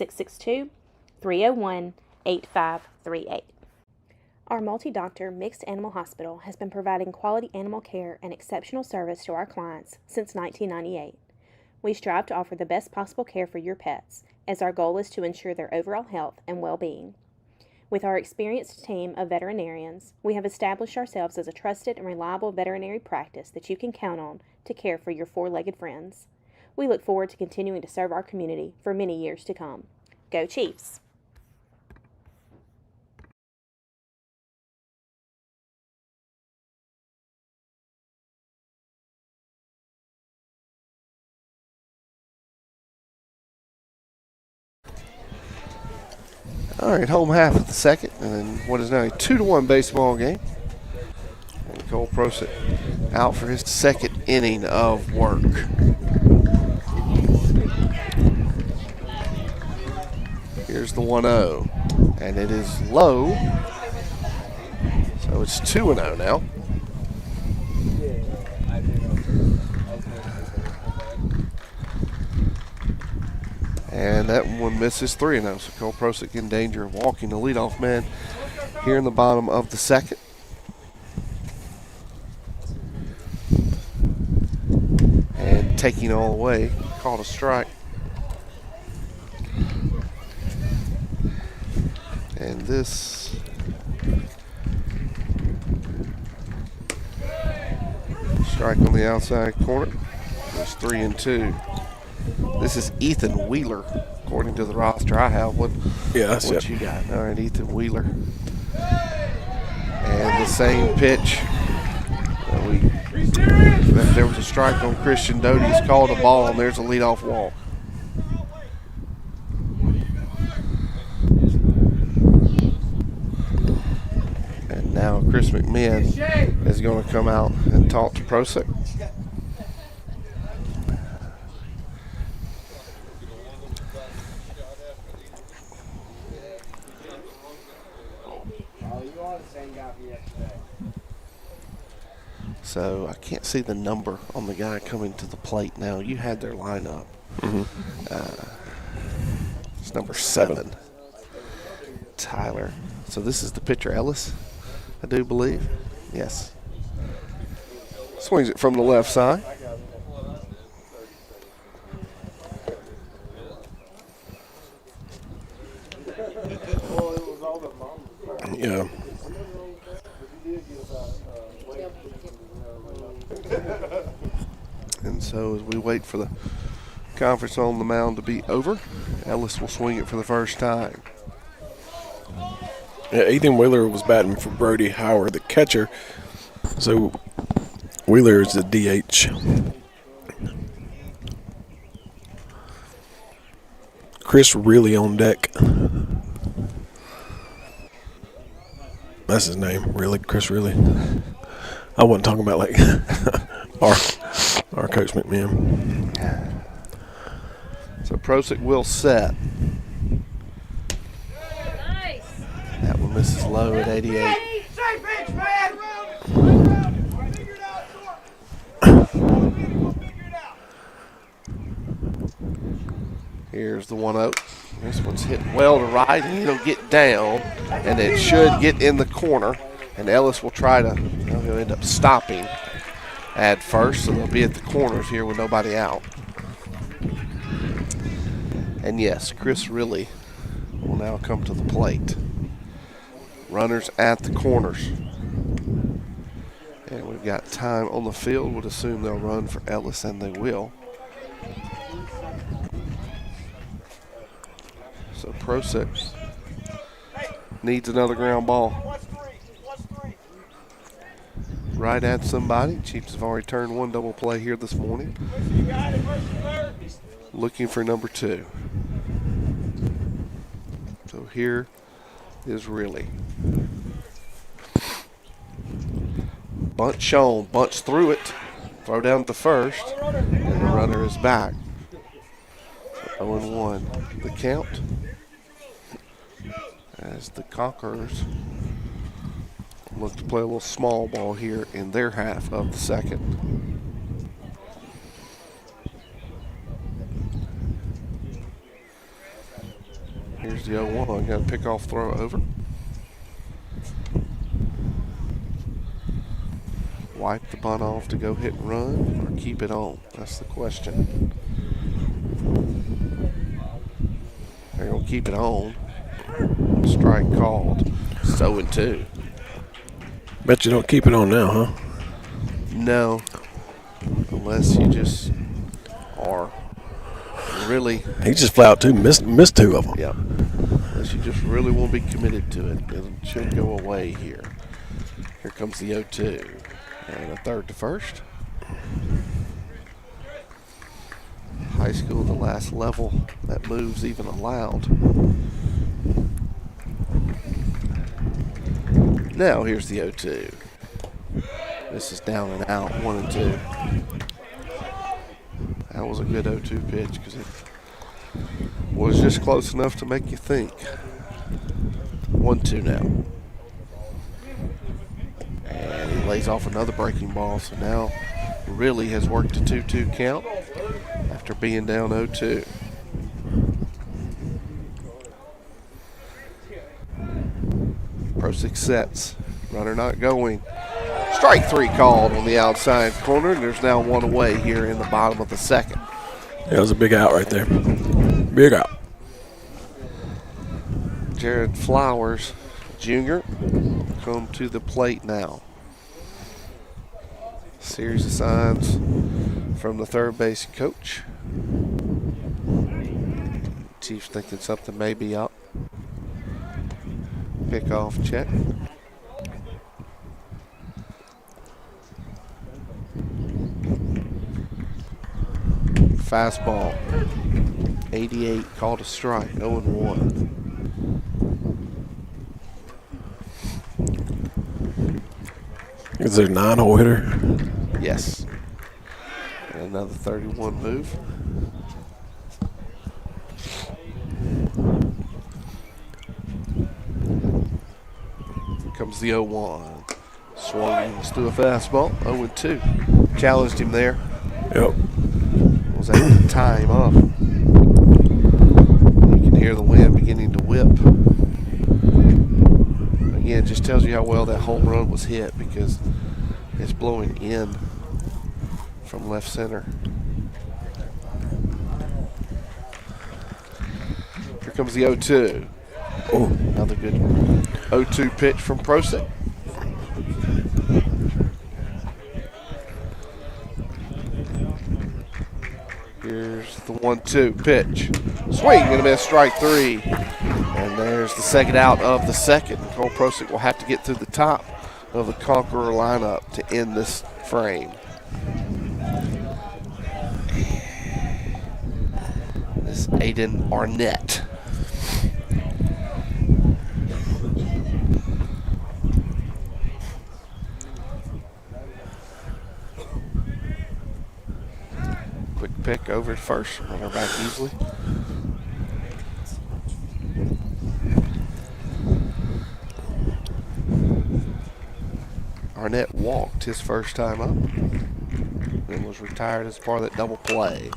662-301-8538. Our multi-doctor mixed animal hospital has been providing quality animal care and exceptional service to our clients since 1998. We strive to offer the best possible care for your pets, as our goal is to ensure their overall health and well-being. With our experienced team of veterinarians, we have established ourselves as a trusted and reliable veterinary practice that you can count on to care for your four-legged friends. We look forward to continuing to serve our community for many years to come. Go Chiefs! All right, home half of the second, and then what is now a 2-1 baseball game. And Cole Prosek out for his second inning of work. Here's the 1-0, and it is low, so it's 2-0 now. And that one misses 3-0. So Cole Prosek in danger of walking the leadoff man here in the bottom of the second. And taking all the way, called a strike. And this strike on the outside corner is 3-2. This is Ethan Wheeler, according to the roster I have. What you got? All right, Ethan Wheeler. And the same pitch. There was a strike on Christian Doty. He's called a ball, and there's a leadoff walk. And now Chris McMahon is going to come out and talk to Prosek. So I can't see the number on the guy coming to the plate now. You had their lineup. Mm-hmm. It's number 7, Tyler. So this is the pitcher, Ellis, I do believe. Yes. Swings it from the left side. Yeah. And so as we wait for the conference on the mound to be over, Ellis will swing it for the first time. Yeah, Ethan Wheeler was batting for Brody Howard, the catcher. So Wheeler is the DH. Chris Reilly on deck. That's his name, really, Chris Reilly. I wasn't talking about like our coach McMahon. So Prosek will set. That one misses low at 88. Here's the 1-0. This one's hit well to right, and it'll get down, and it should get in the corner. And Ellis will try to, he'll end up stopping at first, so they'll be at the corners here with nobody out. And yes, Chris Reilly will now come to the plate. Runners at the corners. And we've got time on the field. Would assume they'll run for Ellis, and they will. So Prosek needs another ground ball. right at somebody. Chiefs have already turned one double play here this morning. Looking for number 2. So here is really. Bunt shown, bunts through it. Throw down to first, and the runner is back. 0-1 the count as the Conquerors look to play a little small ball here in their half of the second. Here's the 0-1. Got a pickoff throw over. Wipe the bunt off to go hit and run or keep it on? That's the question. They're going to keep it on. Strike called. 0-2. Bet you don't keep it on now, huh? No. Unless you just are really. He just flat out missed 2 of them. Yeah. Unless you just really want to be committed to it. It should go away here. Here comes the 0-2. And a third to first. High school, the last level that moves even allowed. Now here's the 0-2. This is down and out, 1-2. That was a good 0-2 pitch because it was just close enough to make you think. 1-2 now. And he lays off another breaking ball, so now really has worked a 2-2 count after being down 0-2. Prosick sets. Runner not going. Strike 3 called on the outside corner, and there's now 1 away here in the bottom of the second. Yeah, it was a big out right there. Big out. Jared Flowers Jr. come to the plate now. Series of signs from the third base coach. Chiefs thinking something may be up. Pickoff check. Fastball. 88 called a strike. 0-1. Is there a 9-hole hitter? Yes. And another 31 move. Here comes the 0-1. Swung through a fastball. 0-2. Challenged him there. Yep. Was able to tie him up. You can hear the wind beginning to whip. Again, just tells you how well that home run was hit because it's blowing in from left center. Here comes the 0-2. Oh, another good 0-2 pitch from Prosick. Here's the 1-2 pitch. Swing and a miss, strike 3. And there's the second out of the second. Cole Prosick will have to get through the top of the Conqueror lineup to end this frame. This Aiden Arnett. Quick pick over at first, runner back easily. Arnett walked his first time up and was retired as part of that double play.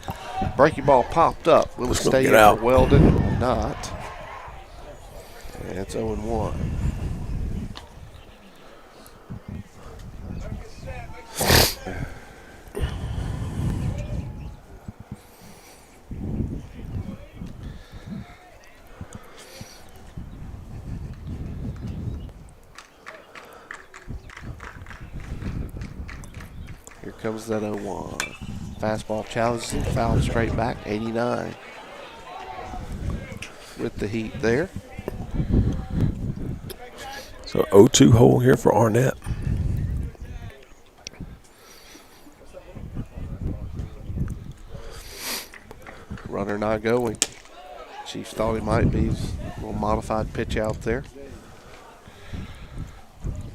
Breaking ball popped up. Will it stay in for Weldon or not? And it's 0-1. Here comes that 0-1. Fastball challenges him, fouled straight back, 89. With the heat there. So 0-2 hole here for Arnett. Runner not going. Chiefs thought he might be. A little modified pitch out there.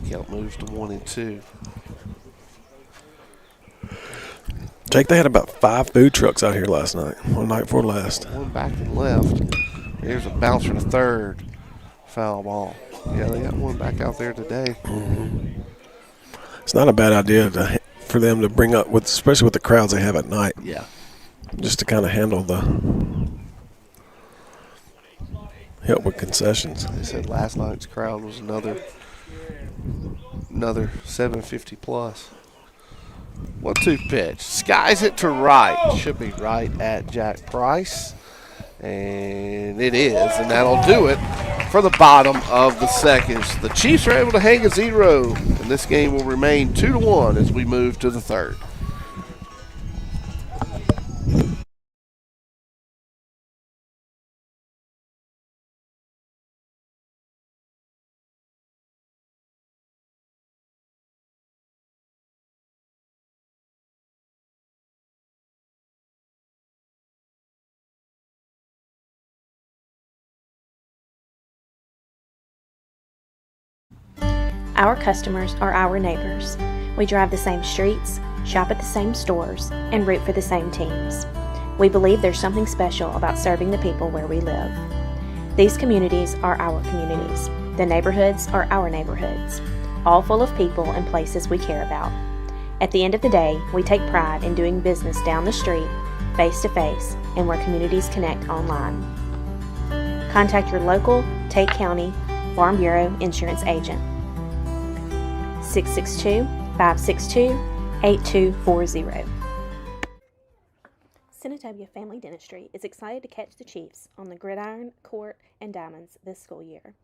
Count moves to 1-2. Jake, they had about 5 food trucks out here last night, one night before last. One back and left. There's a bouncer to third. Foul ball. Yeah, they got one back out there today. Mm-hmm. It's not a bad idea for them to bring up, especially with the crowds they have at night. Yeah. Just to kind of handle help with concessions. They said last night's crowd was another 750 plus. 1-2 pitch. Skies it to right. Should be right at Jack Price. And it is, and that'll do it for the bottom of the second. The Chiefs are able to hang a 0, and this game will remain 2-1 as we move to the third. Our customers are our neighbors. We drive the same streets, shop at the same stores, and root for the same teams. We believe there's something special about serving the people where we live. These communities are our communities. The neighborhoods are our neighborhoods, all full of people and places we care about. At the end of the day, we take pride in doing business down the street, face to face, and where communities connect online. Contact your local Tate County Farm Bureau insurance agent. 662-562-8240. Senatobia Family Dentistry is excited to catch the Chiefs on the gridiron, court, and diamonds this school year.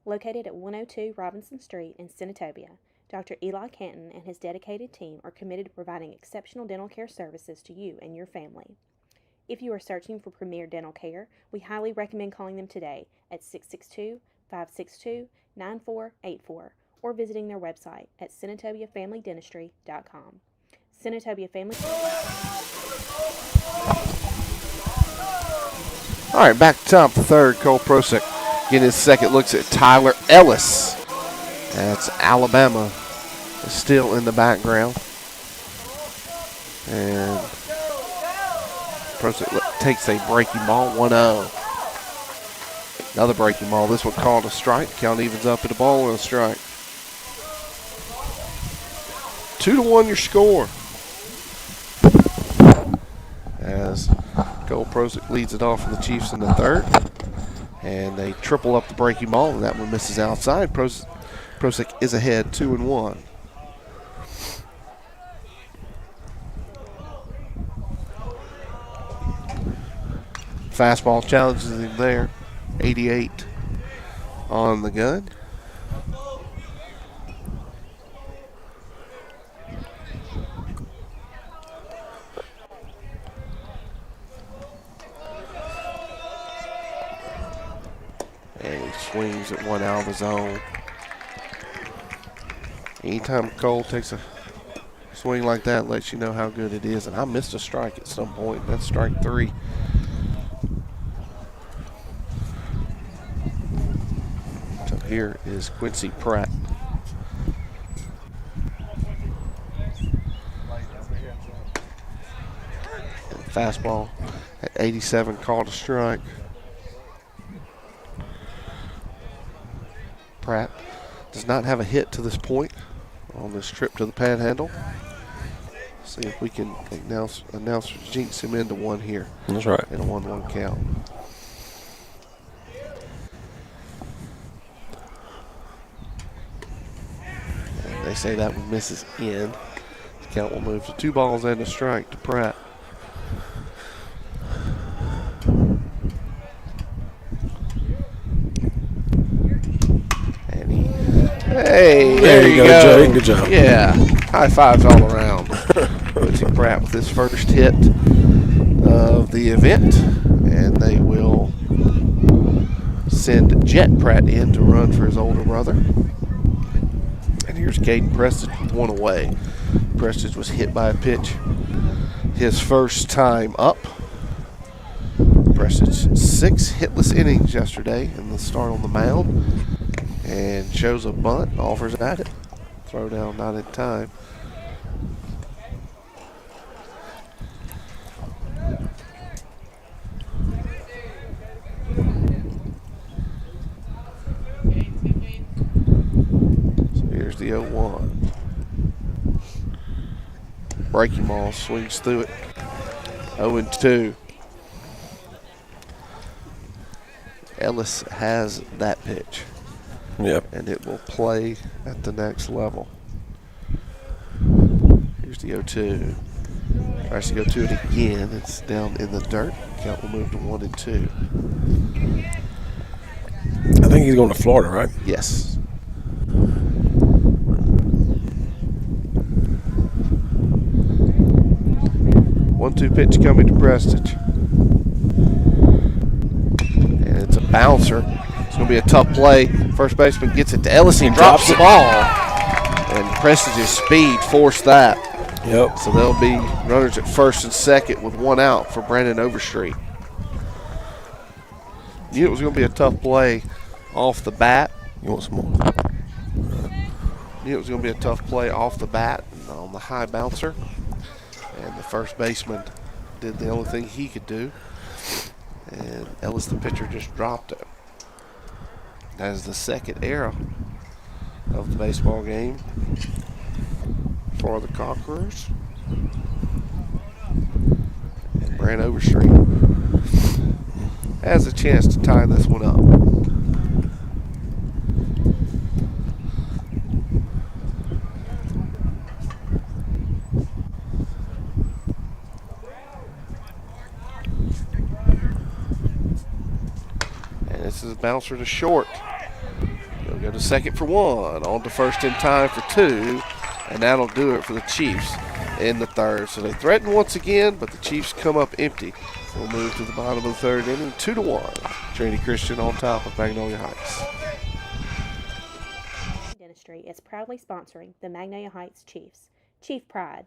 Located at 102 Robinson Street in Senatobia, Dr. Eli Canton and his dedicated team are committed to providing exceptional dental care services to you and your family. If you are searching for premier dental care, we highly recommend calling them today at 662-562-9484 or visiting their website at SenatobiaFamilyDentistry.com. Senatobia Family. All right, back to top of the third. Cole Prosick getting his second looks at Tyler Ellis. That's Alabama is still in the background. And Prosick takes a breaking ball, 1-0. Another breaking ball. This one called a strike. Count evens up at a ball and a strike. 2-1 your score. As Cole Prosick leads it off for the Chiefs in the third. And they triple up the breaking ball, and that one misses outside. Prosick is ahead 2-1. Fastball challenges him there. 88 on the gun. And he swings at one out of the zone. Anytime Cole takes a swing like that, lets you know how good it is. And I missed a strike at some point. That's strike 3. So here is Quincy Pratt. And fastball at 87, called a strike. Pratt does not have a hit to this point on this trip to the Panhandle. See if we can announce jinx him into one here. That's right. In a 1-1 count. And they say that one misses in. The count will move to 2 balls and a strike to Pratt. Hey, there you go. Jay. Good job. Yeah, high fives all around. Quincy Pratt with his first hit of the event, and they will send Jet Pratt in to run for his older brother. And here's Caden Prestage with one away. Prestage was hit by a pitch his first time up. Prestige 6 hitless innings yesterday in the start on the mound, and shows a bunt, offers at it. Throw down not in time. So here's the 0-1. Breaking ball, swings through it. 0-2. Ellis has that pitch. Yep. And it will play at the next level. Here's the 0-2. Tries to go to it again. It's down in the dirt. Count will move to 1-2. I think he's going to Florida, right? Yes. One-two pitch coming to Prestige. And it's a bouncer. It's going to be a tough play. First baseman gets it to Ellis. He drops the ball. And Prestige's speed forced that. Yep. So there'll be runners at first and second with one out for Brandon Overstreet. Knew it was going to be a tough play off the bat. You want some more? Knew it was going to be a tough play off the bat on the high bouncer. And the first baseman did the only thing he could do. And Ellis, the pitcher, just dropped it. That is the second error of the baseball game for the Conquerors. And Brandon Overstreet has a chance to tie this one up. This is a bouncer to short. They'll go to second for one. On to first in time for two. And that'll do it for the Chiefs in the third. So they threaten once again, but the Chiefs come up empty. We'll move to the bottom of the third inning, 2-1. Trinity Christian on top of Magnolia Heights. Dentistry is proudly sponsoring the Magnolia Heights Chiefs. Chief Pride.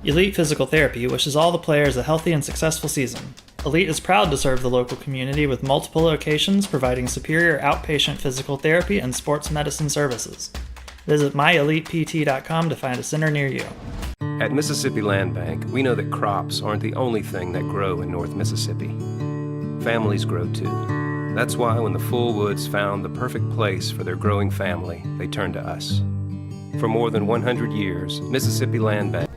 Elite Physical Therapy wishes all the players a healthy and successful season. Elite is proud to serve the local community with multiple locations providing superior outpatient physical therapy and sports medicine services. Visit myelitept.com to find a center near you. At Mississippi Land Bank, we know that crops aren't the only thing that grow in North Mississippi. Families grow too. That's why when the Full Woods found the perfect place for their growing family, they turned to us. For more than 100 years, Mississippi Land Bank.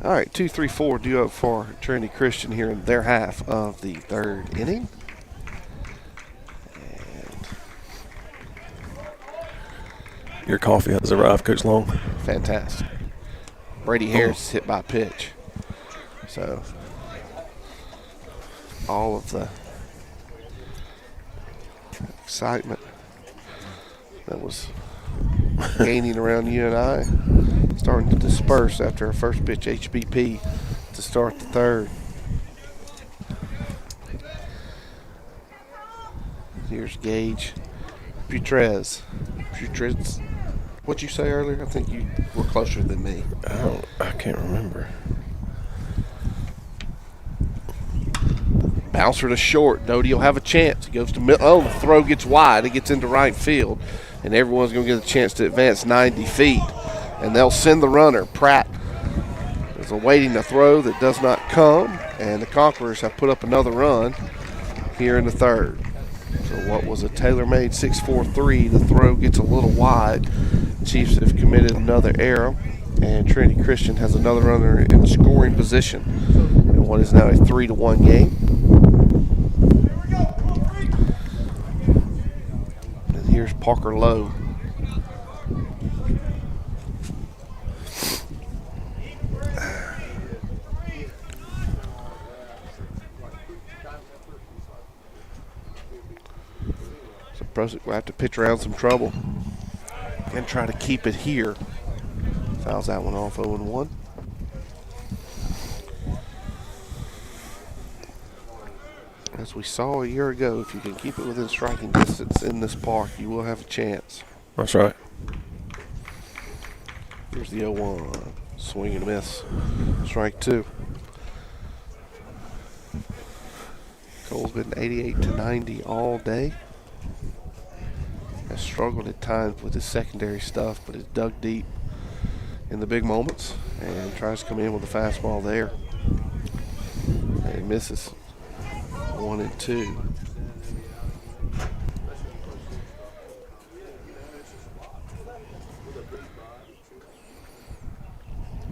All right, 2-3-4 duo for Trinity Christian here in their half of the third inning. And your coffee has arrived, Coach Long. Fantastic. Brady Harris hit by pitch. So all of the excitement that was gaining around you and I starting to disperse after our first pitch HBP to start the third. Here's Gage Putrez. What'd you say earlier? I think you were closer than me. I can't remember. Bouncer to short. Doty will have a chance. He goes to middle. Oh, the throw gets wide. It gets into right field. And everyone's going to get a chance to advance 90 feet. And they'll send the runner. Pratt is awaiting the throw that does not come. And the Conquerors have put up another run here in the third. So what was a tailor-made 6-4-3, the throw gets a little wide. Chiefs have committed another error. And Trinity Christian has another runner in scoring position in what is now a 3-1 game. And here's Parker Lowe. Prosick will have to pitch around some trouble and try to keep it here. Fouls that one off 0-1. As we saw a year ago, if you can keep it within striking distance in this park, you will have a chance. That's right. Here's the 0-1. Swing and a miss. Strike two. Cole's been 88 to 90 all day. Has struggled at times with his secondary stuff, but has dug deep in the big moments and tries to come in with a fastball there. And he misses 1 and 2.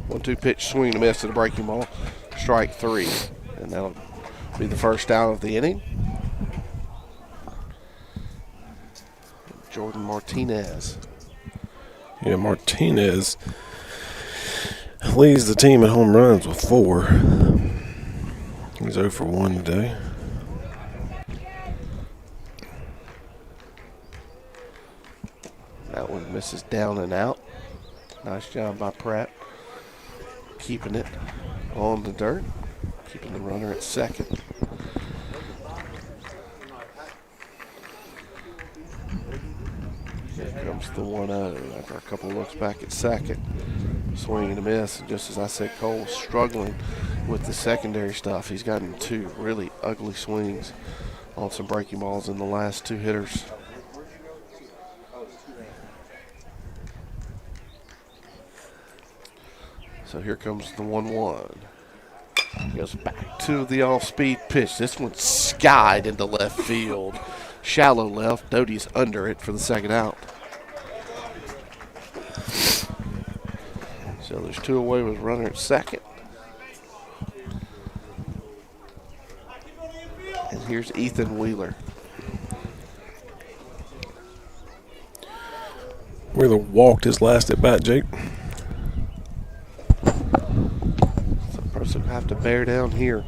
One-two pitch, swing and a miss to the breaking ball. Strike three. And that'll be the first out of the inning. Jordan Martinez. Yeah, Martinez leads the team in home runs with 4. He's 0 for 1 today. That one misses down and out. Nice job by Pratt. Keeping it on the dirt. Keeping the runner at second. Here comes the 1-0 after a couple of looks back at second. Swing and a miss. And just as I said, Cole's struggling with the secondary stuff. He's gotten 2 really ugly swings on some breaking balls in the last 2 hitters. So here comes the 1-1. Goes back to the off-speed pitch. This one skied into left field. Shallow left. Doty's under it for the second out. So there's 2 away with runner at second. And here's Ethan Wheeler. Wheeler walked his last at bat, Jake. So we'll have to bear down here.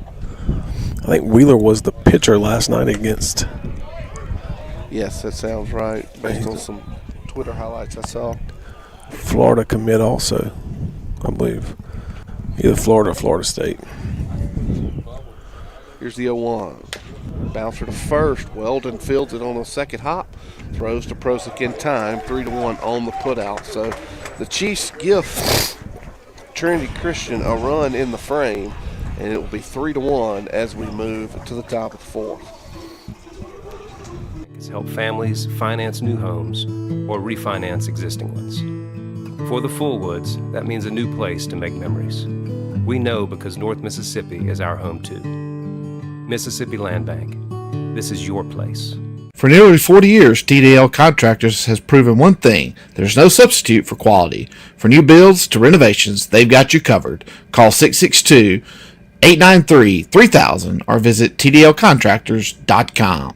I think Wheeler was the pitcher last night against. Yes, that sounds right. Based on some Twitter highlights I saw. Florida commit also, I believe. Either Florida or Florida State. Here's the 0-1. Bouncer to first. Weldon fields it on a second hop. Throws to Prosick in time. 3-1 on the putout. So the Chiefs give Trinity Christian a run in the frame, and it will be 3-1 as we move to the top of the 4th. It's help families finance new homes or refinance existing ones. For the Fullwoods, that means a new place to make memories. We know because North Mississippi is our home too. Mississippi Land Bank, this is your place. For nearly 40 years, TDL Contractors has proven one thing: there's no substitute for quality. For new builds to renovations, they've got you covered. Call 662-893-3000 or visit tdlcontractors.com.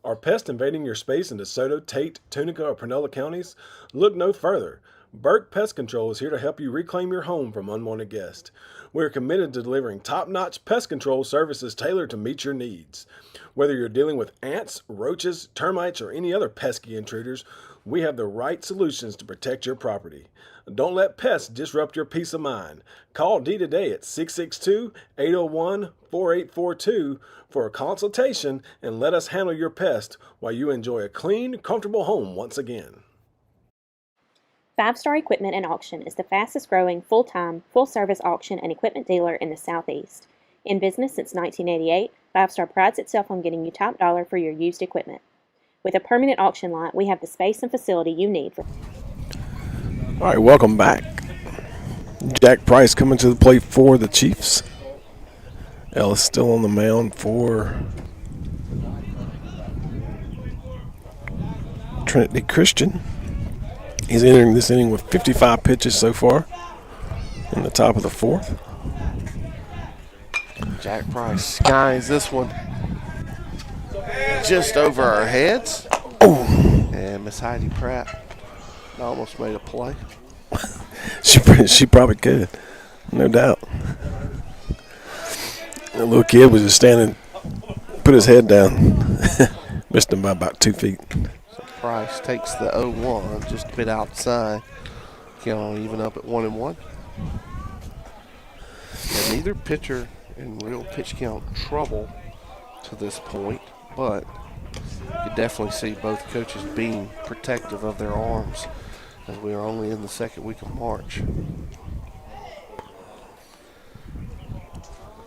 Are pests invading your space in DeSoto, Tate, Tunica, or Pinella counties? Look no further. Burke Pest Control is here to help you reclaim your home from unwanted guests. We are committed to delivering top-notch pest control services tailored to meet your needs. Whether you're dealing with ants, roaches, termites, or any other pesky intruders, we have the right solutions to protect your property. Don't let pests disrupt your peace of mind. Call D today at 662-801-4842 for a consultation and let us handle your pest while you enjoy a clean, comfortable home once again. 5-Star Equipment and Auction is the fastest growing full-time, full-service auction and equipment dealer in the Southeast. In business since 1988, 5-Star prides itself on getting you top dollar for your used equipment. With a permanent auction lot, we have the space and facility you need. All right, welcome back. Jack Price coming to the plate for the Chiefs. Ellis still on the mound for Trinity Christian. He's entering this inning with 55 pitches so far in the top of the 4th. Jack Price skies this one just over our heads. Oh. And Miss Heidi Pratt almost made a play. She probably could, no doubt. The little kid was just standing, put his head down. Missed him by about 2 feet. So Price takes the 0-1 just a bit outside. Count on even up at 1-1. And neither pitcher in real pitch count trouble to this point, but you could definitely see both coaches being protective of their arms as we are only in the second week of March.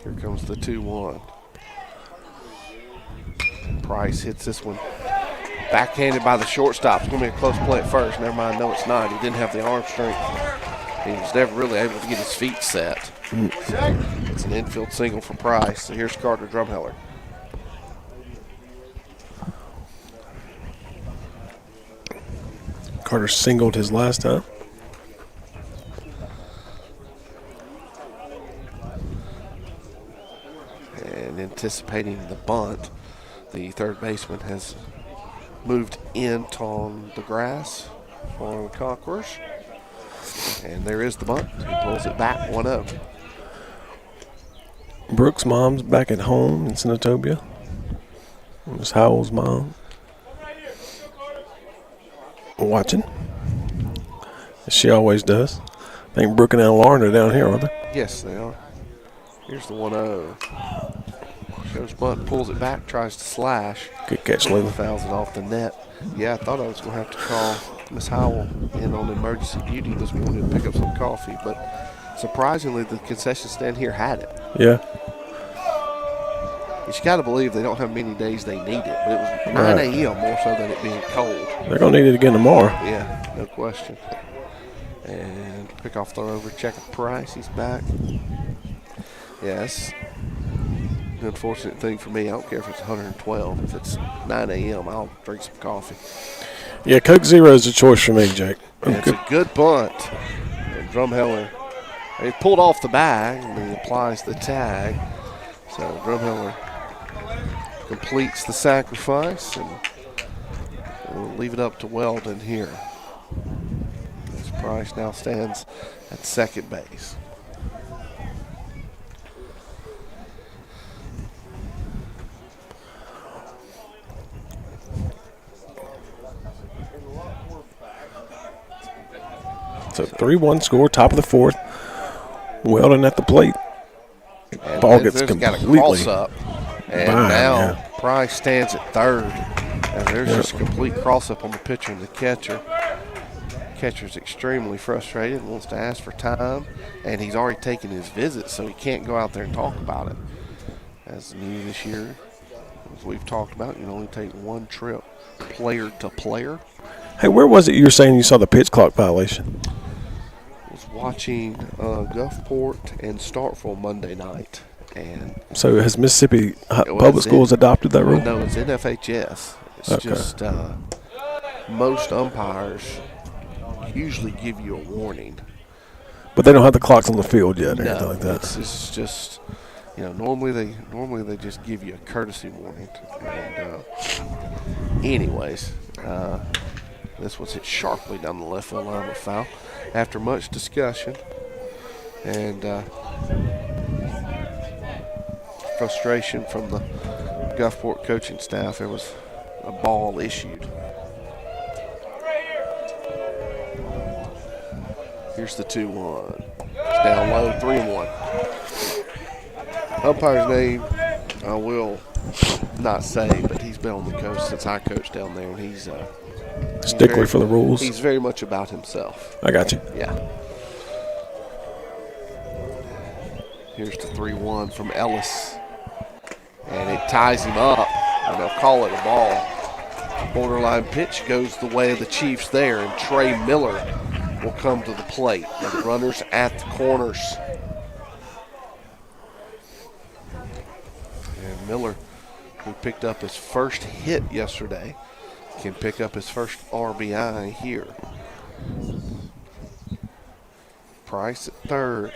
Here comes the 2-1. Price hits this one backhanded by the shortstop. It's going to be a close play at first. Never mind, no, it's not. He didn't have the arm strength. He was never really able to get his feet set. It's an infield single for Price. So here's Carter Drumheller. Carter singled his last time. And anticipating the bunt, the third baseman has moved in on the grass for the Conquerors. And there is the bunt. He pulls it back 1-0. Brooks' mom's back at home in Senatobia. It was Howell's mom. Watching. As she always does. I think Brooke and Lauren are down here, aren't they? Yes, they are. Here's the 1-0. Shows bunt, pulls it back, tries to slash. Good catch, Leland. Fouls it off the net. Yeah, I thought I was going to have to call Miss Howell in on emergency duty this morning to pick up some coffee, but surprisingly, the concession stand here had it. Yeah. You got to believe they don't have many days they need it, but it was 9 a.m. more so than it being cold. They're going to need it again tomorrow. Yeah, no question. And pick off throw over, check with Price. He's back. Yes. The unfortunate thing for me, I don't care if it's 112. If it's 9 a.m., I'll drink some coffee. Yeah, Coke Zero is a choice for me, Jake. It's a good bunt. And Drumheller, he pulled off the bag and he applies the tag. So Drumheller completes the sacrifice and we'll leave it up to Weldon here. As Price now stands at second base. So 3-1 score, top of the fourth. Weldon at the plate. Ball gets completely got a cross up. And by, now Price stands at third. And there's just a complete cross up on the pitcher and the catcher. Catcher's extremely frustrated, wants to ask for time, and he's already taken his visit, so he can't go out there and talk about it. As new this year, as we've talked about, you can only take one trip player to player. Hey, where was it you were saying you saw the pitch clock violation? I was watching Gulfport and Starkville Monday night. And so has Mississippi Public Schools adopted that rule? No, it's NFHS. It's just most umpires usually give you a warning. But they don't have the clocks on the field yet or anything like that. It's just, normally they just give you a courtesy warning. And anyways, this was hit sharply down the left field line of foul. After much discussion and frustration from the Gulfport coaching staff, there was a ball issued. Here's the 2-1. It's down low, 3-1. Umpire's name I will not say, but he's been on the coast since I coached down there, and he's stickler for the rules. He's very much about himself. I got you. Yeah. Here's the 3-1 from Ellis. And it ties him up, and they'll call it a ball. Borderline pitch goes the way of the Chiefs there, and Trey Miller will come to the plate. And the runners at the corners. And Miller, who picked up his first hit yesterday, can pick up his first RBI here. Price at third.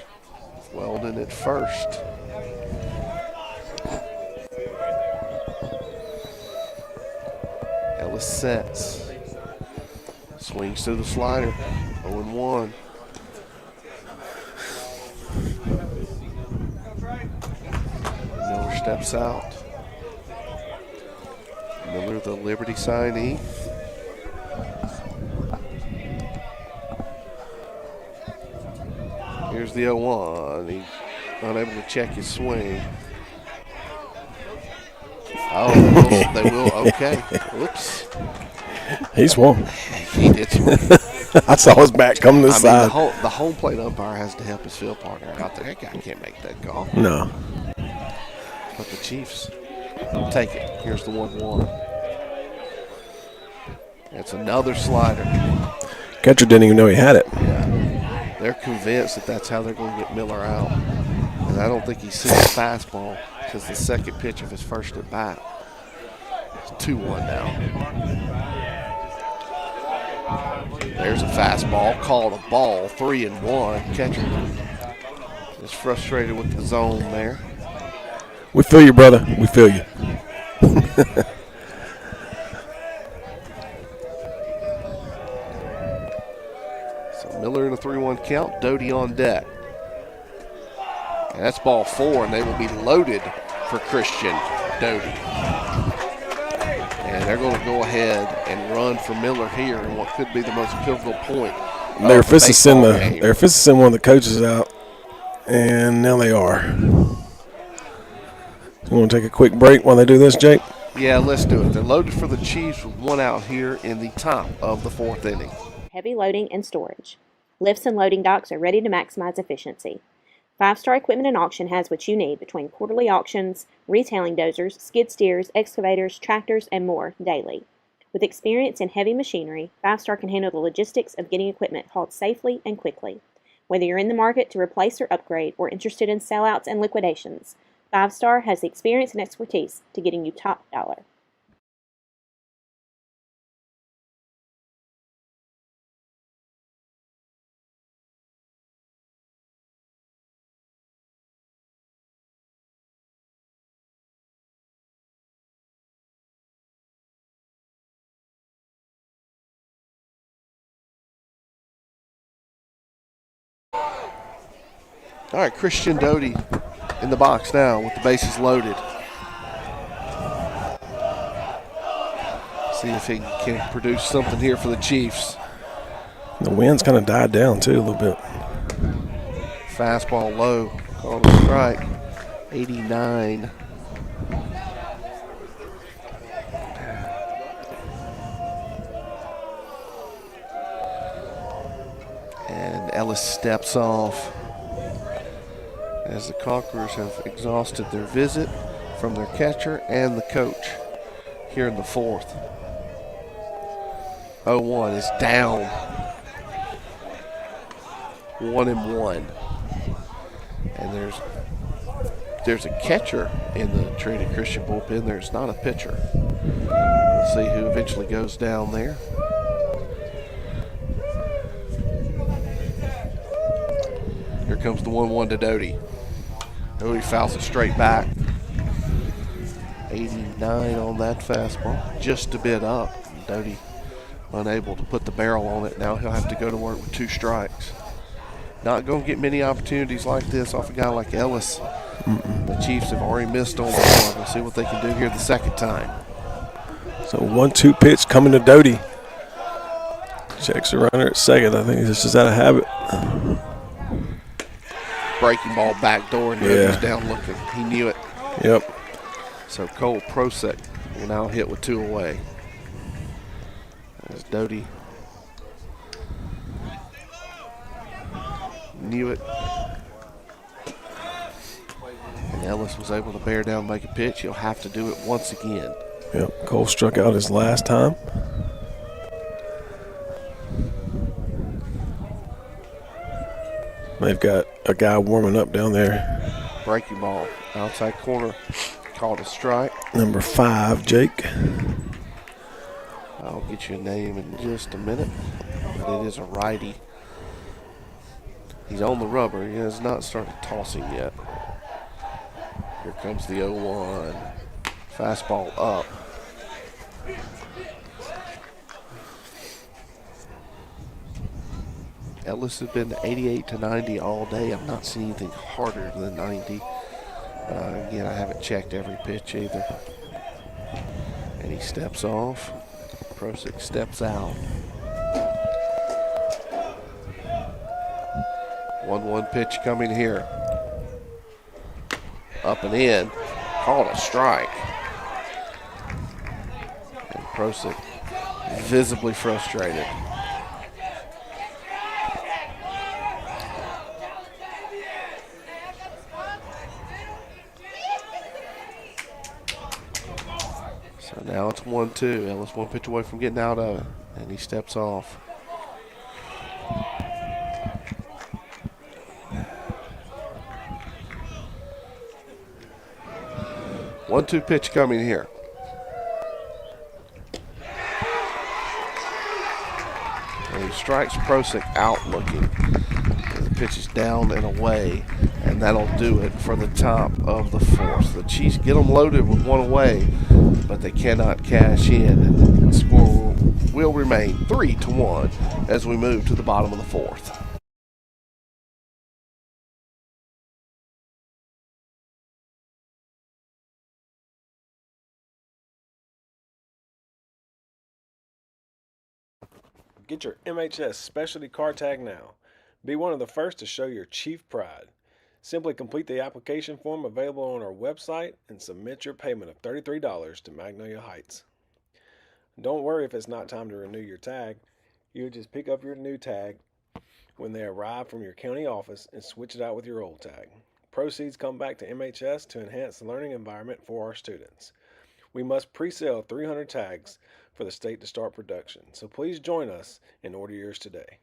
Weldon at first. Ellis sets. Swings through the slider. 0-1. Miller steps out. Miller the Liberty signee. Here's the 0-1. He's unable to check his swing. Oh, they will. Okay. Oops. He swung. He did swing. I saw his back come to the side. The home plate umpire has to help his field partner out there. That guy can't make that call. No. But the Chiefs take it. Here's the 1-1. It's another slider. Catcher didn't even know he had it. Yeah. They're convinced that that's how they're going to get Miller out. And I don't think he's seen a fastball since the second pitch of his first at bat. It's 2-1 now. There's a fastball, called a ball, 3-1. Catcher is frustrated with the zone there. We feel you, brother. We feel you. So Miller in a 3-1 count, Doty on deck. And that's ball 4, and they will be loaded for Christian Doty. And they're going to go ahead and run for Miller here in what could be the most pivotal point. They're fixing to send one of the coaches out, and now they are. You want to take a quick break while they do this, Jake? Yeah, let's do it. They're loaded for the Chiefs with one out here in the top of the 4th inning. Heavy loading and storage. Lifts and loading docks are ready to maximize efficiency. 5-Star Equipment and Auction has what you need between quarterly auctions, retailing dozers, skid steers, excavators, tractors, and more daily. With experience in heavy machinery, 5-Star can handle the logistics of getting equipment hauled safely and quickly. Whether you're in the market to replace or upgrade or interested in sellouts and liquidations, 5-Star has the experience and expertise to getting you top dollar. All right, Christian Doty in the box now with the bases loaded. See if he can produce something here for the Chiefs. The wind's kind of died down, too, a little bit. Fastball low, called a strike, 89. And Ellis steps off as the Conquerors have exhausted their visit from their catcher and the coach here in the 4th. 0-1 is down. 1-1. And there's a catcher in the Trinity Christian bullpen. There's not a pitcher. We'll see who eventually goes down there. Here comes the 1-1 to Doty. Doty fouls it straight back. 89 on that fastball. Just a bit up. Doty unable to put the barrel on it. Now he'll have to go to work with 2 strikes. Not going to get many opportunities like this off a guy like Ellis. The Chiefs have already missed on one. We'll see what they can do here the second time. So 1-2 pitch coming to Doty. Checks the runner at second. I think he's just out of habit. Breaking ball back door, and Doty's down looking. He knew it. Yep. So Cole Prosek will now hit with 2 away. As Doty knew it. And Ellis was able to bear down and make a pitch. He'll have to do it once again. Yep. Cole struck out his last time. They've got a guy warming up down there. Breaking ball, outside corner, called a strike. Number 5, Jake. I'll get you a name in just a minute. But it is a righty. He's on the rubber. He has not started tossing yet. Here comes the 0-1. Fastball up. Ellis has been 88 to 90 all day. I've not seen anything harder than 90. Again, I haven't checked every pitch either. And he steps off. Prosick steps out. 1-1 pitch coming here. Up and in. Called a strike. And Prosick visibly frustrated. So now it's 1-2. Ellis one pitch away from getting out of it. And he steps off. One-two pitch coming here. And he strikes Prosick out looking. The pitch is down and away, and that'll do it for the top of the fourth. The Chiefs get them loaded with one away, but they cannot cash in, and the score will remain 3-1 as we move to the bottom of the fourth. Get your MHS specialty car tag now. Be one of the first to show your Chief pride. Simply complete the application form available on our website and submit your payment of $33 to Magnolia Heights. Don't worry if it's not time to renew your tag. You just pick up your new tag when they arrive from your county office and switch it out with your old tag. Proceeds come back to MHS to enhance the learning environment for our students. We must pre-sale 300 tags for the state to start production, so please join us and order yours today.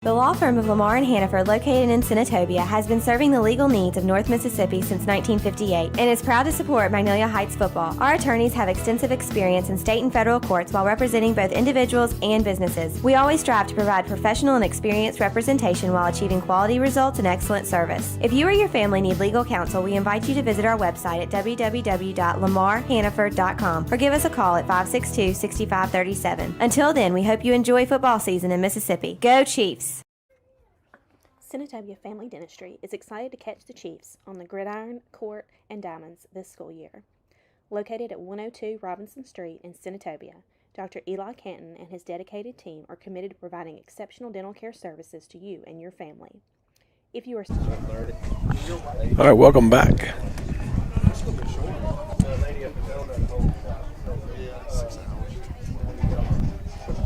The law firm of Lamar and Hannaford, located in Senatobia, has been serving the legal needs of North Mississippi since 1958 and is proud to support Magnolia Heights football. Our attorneys have extensive experience in state and federal courts while representing both individuals and businesses. We always strive to provide professional and experienced representation while achieving quality results and excellent service. If you or your family need legal counsel, we invite you to visit our website at www.lamarhannaford.com or give us a call at 562-6537. Until then, we hope you enjoy football season in Mississippi. Go Chiefs! Senatobia Family Dentistry is excited to catch the Chiefs on the gridiron, court, and diamonds this school year. Located at 102 Robinson Street in Senatobia, Dr. Eli Canton and his dedicated team are committed to providing exceptional dental care services to you and your family. If you are... All right, welcome back.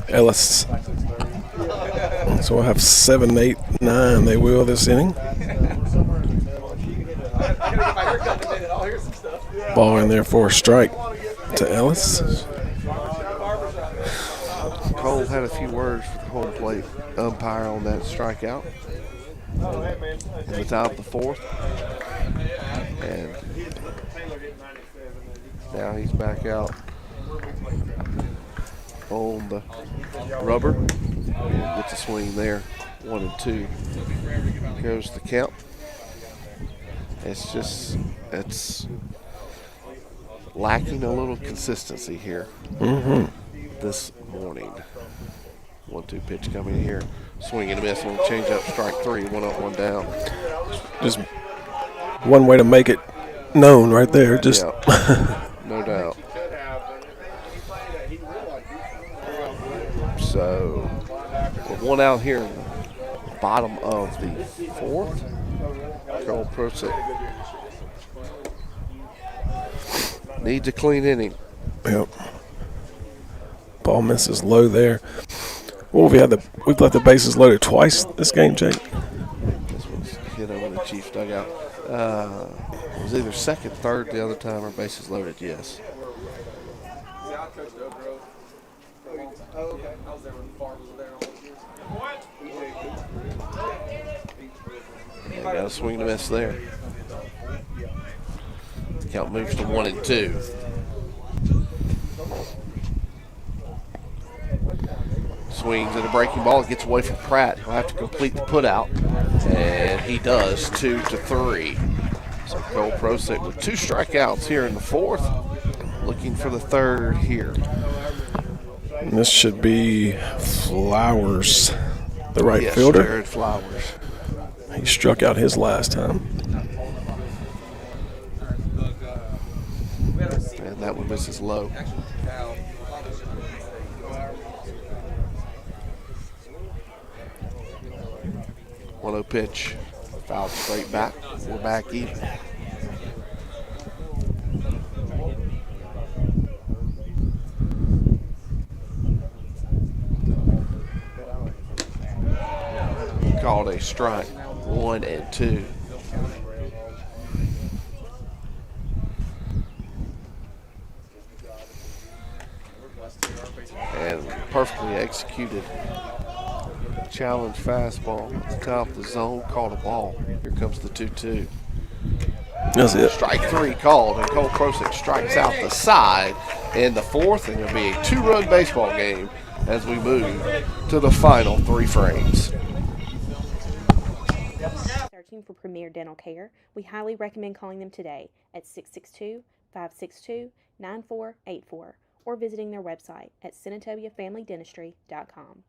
Ellis. So we'll have 7, 8, 9. They will this inning. Ball in there for a strike to Ellis. Cole had a few words for the home plate umpire on that strikeout in the top of the fourth. And now he's back out on the rubber. Gets a swing there. 1-2 goes the count. It's lacking a little consistency here this morning. 1-2 pitch coming here. Swing and a miss on the changeup. Strike 3. 1 up, 1 down. Just one way to make it known right there. Just yeah, no doubt. So with 1 out here in the bottom of the fourth. Cole Prosick needs a clean inning. Yep. Ball misses low there. Well, we've let the bases loaded twice this game, Jake. This one's hit over the Chiefs dugout. It was either second, third the other time, or bases loaded. Yes. And got a swing and a miss there. Count moves to 1-2. Swings at a breaking ball. It gets away from Pratt. He'll have to complete the putout. And he does. 2-3. So Cole Prosick with 2 strikeouts here in the fourth. Looking for the third here. And this should be Flowers, the right fielder. Jared Flowers. He struck out his last time. And that one misses low. One-0 pitch. Fouled straight back. We're back even. Called a strike. 1-2. And perfectly executed challenge fastball at the top of the zone. Called a ball. Here comes the 2-2. That's it. Strike 3 called, and Cole Prosick strikes out the side in the fourth, and it'll be a 2-run baseball game as we move to the final 3 frames. Searching for premier dental care, we highly recommend calling them today at 662-562-9484 or visiting their website at CentobiaFamilyDentistry.com.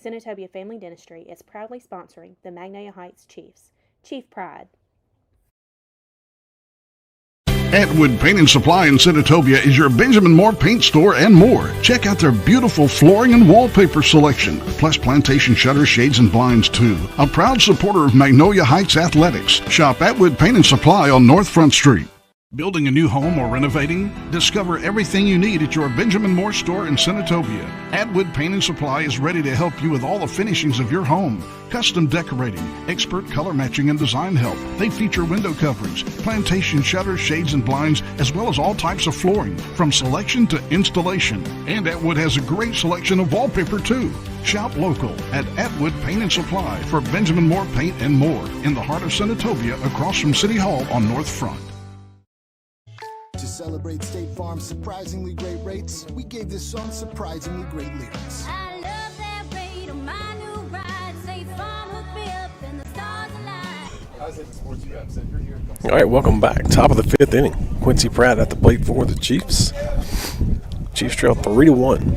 Centotobia Family Dentistry is proudly sponsoring the Magnolia Heights Chiefs. Chief Pride. Atwood Paint and Supply in Senatobia is your Benjamin Moore paint store and more. Check out their beautiful flooring and wallpaper selection, plus plantation shutters, shades, and blinds too. A proud supporter of Magnolia Heights Athletics. Shop Atwood Paint and Supply on North Front Street. Building a new home or renovating? Discover everything you need at your Benjamin Moore store in Senatobia. Atwood Paint and Supply is ready to help you with all the finishings of your home. Custom decorating, expert color matching and design help. They feature window coverings, plantation shutters, shades, and blinds, as well as all types of flooring, from selection to installation. And Atwood has a great selection of wallpaper too. Shop local at Atwood Paint and Supply for Benjamin Moore Paint and more in the heart of Senatobia, across from City Hall on North Front. To celebrate State Farm's surprisingly great rates, we gave this song surprisingly great lyrics. I love that rate on my new ride. State Farm will be up and the stars align. All right, welcome back. Top of the 5th inning. Quincy Pratt at the plate for the Chiefs. Chiefs trail 3-1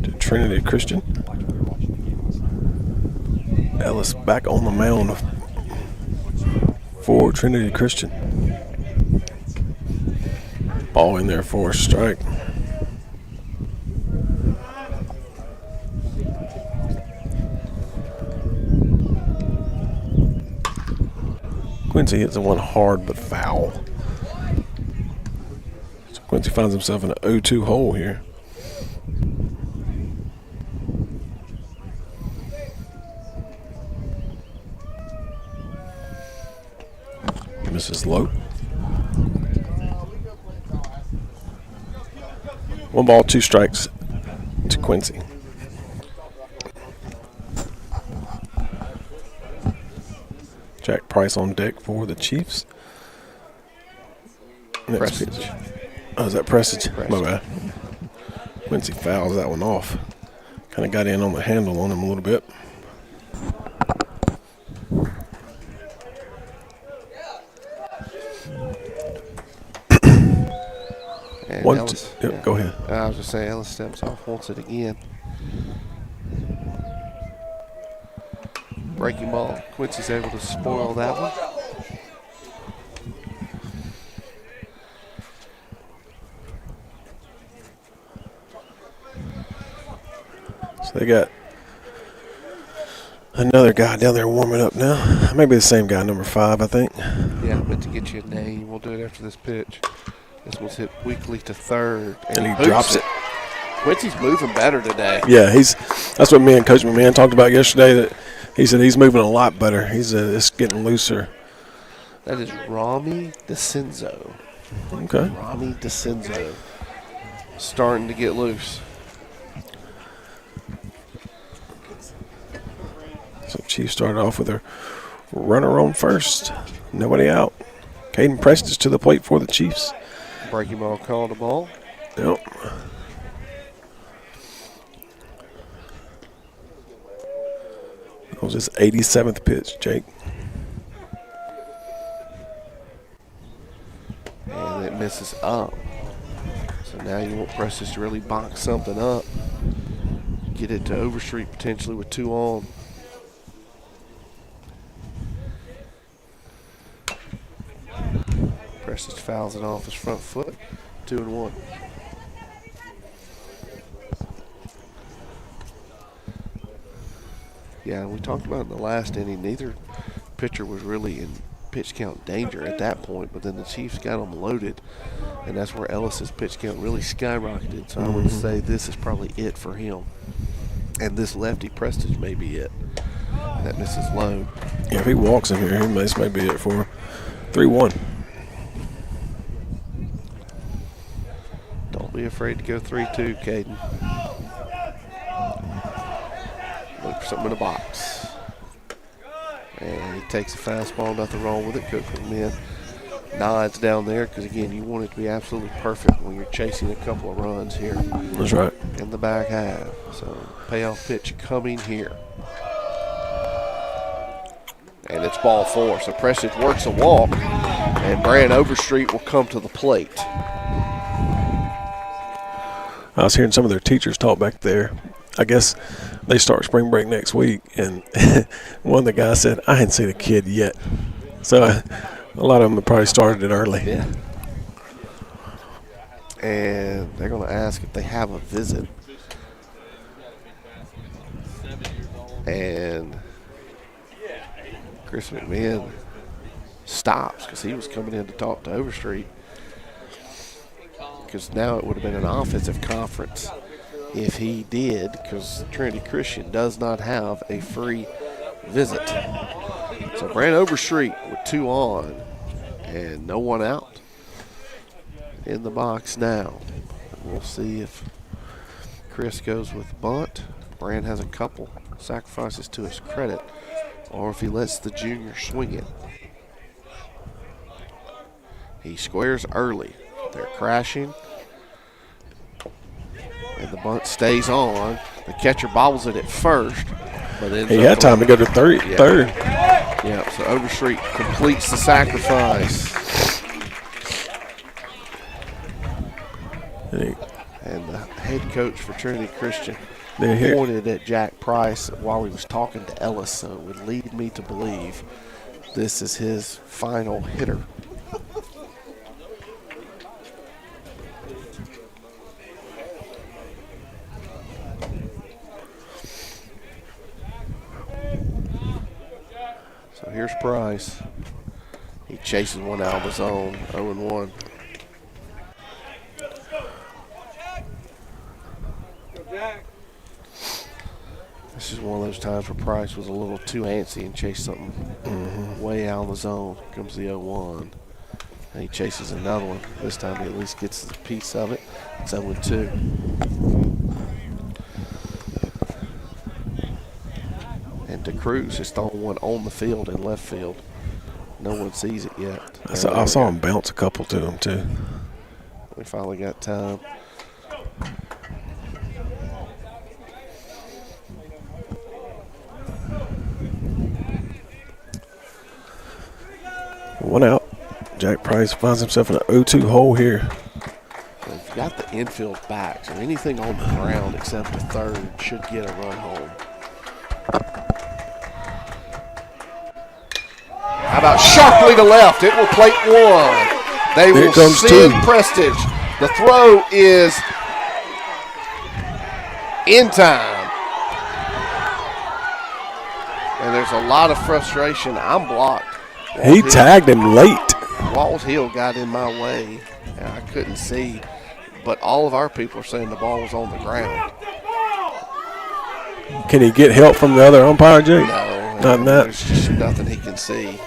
to Trinity Christian. Ellis back on the mound for Trinity Christian. Ball in there for a strike. Quincy hits the one hard but foul. So Quincy finds himself in an 0-2 hole here. Misses low. 1 ball, 2 strikes to Quincy. Jack Price on deck for the Chiefs. Next pitch. Oh, is that Prestige? My bad. Quincy fouls that one off. Kind of got in on the handle on him a little bit. Ellis, go ahead. I was just saying, Ellis steps off, wants it again. Breaking ball. Quincy's able to spoil that one. So they got another guy down there warming up now. Maybe the same guy, number 5, I think. Yeah, I meant to get you a name. We'll do it after this pitch. This one's hit weakly to third. And he drops it. Quincy's moving better today. Yeah, that's what me and Coach McMahon talked about yesterday. That he said he's moving a lot better. It's getting looser. That is Rami DeCenzo. Okay. Rami DeCenzo. Starting to get loose. So Chiefs started off with a runner on first. Nobody out. Caden Prestige to the plate for the Chiefs. Breaking ball called a ball. Yep. That was his 87th pitch, Jake. And it misses up. So now you want Prestige to really box something up. Get it to Overstreet potentially with 2 on. Prestige fouls it off his front foot. 2-1. Yeah, we talked about in the last inning, neither pitcher was really in pitch count danger at that point, but then the Chiefs got them loaded, and that's where Ellis's pitch count really skyrocketed. So I would say this is probably it for him. And this lefty Prestige may be it. That misses low. Yeah, if he walks in here, this may be it for him. 3-1. Don't be afraid to go 3-2, Caden. Look for something in the box. And he takes a fastball, nothing wrong with it. Cook from in. Nods down there because, again, you want it to be absolutely perfect when you're chasing a couple of runs here. That's right. In the back half. So, payoff pitch coming here. And it's ball 4. So, Prestige works a walk, and Brand Overstreet will come to the plate. I was hearing some of their teachers talk back there. I guess they start spring break next week, and one of the guys said, I hadn't seen a kid yet. So a lot of them have probably started it early. Yeah. And they're going to ask if they have a visit. And Chris McMahon stops because he was coming in to talk to Overstreet. Because now it would have been an offensive conference if he did, because Trinity Christian does not have a free visit. So Brand Overstreet with 2 on and no one out in the box now. We'll see if Chris goes with bunt. Brand has a couple sacrifices to his credit, or if he lets the junior swing it. He squares early. They're crashing. And the bunt stays on. The catcher bobbles it at first. But he had time to go to third. Yeah, so Overstreet completes the sacrifice. And the head coach for Trinity Christian pointed at Jack Price while he was talking to Ellis, so it would lead me to believe this is his final hitter. So here's Price. He chases one out of the zone, 0-1. This is one of those times where Price was a little too antsy and chased something way out of the zone. Comes the 0-1. And he chases another one. This time he at least gets a piece of it. It's 0-2. And DeCruz has thrown one on the field in left field. No one sees it yet. I saw him bounce a couple to him, too. We finally got time. One out. Jack Price finds himself in an 0-2 hole here. Well, if you got the infield back, so anything on the ground except the third should get a run home. How about sharply to left? It will plate 1. They will send Prestige. The throw is in time. And there's a lot of frustration. I'm blocked. He tagged him late. Walt Hill got in my way, and I couldn't see. But all of our people are saying the ball was on the ground. Can he get help from the other umpire, Jake? No. Not in that. There's just nothing he can see.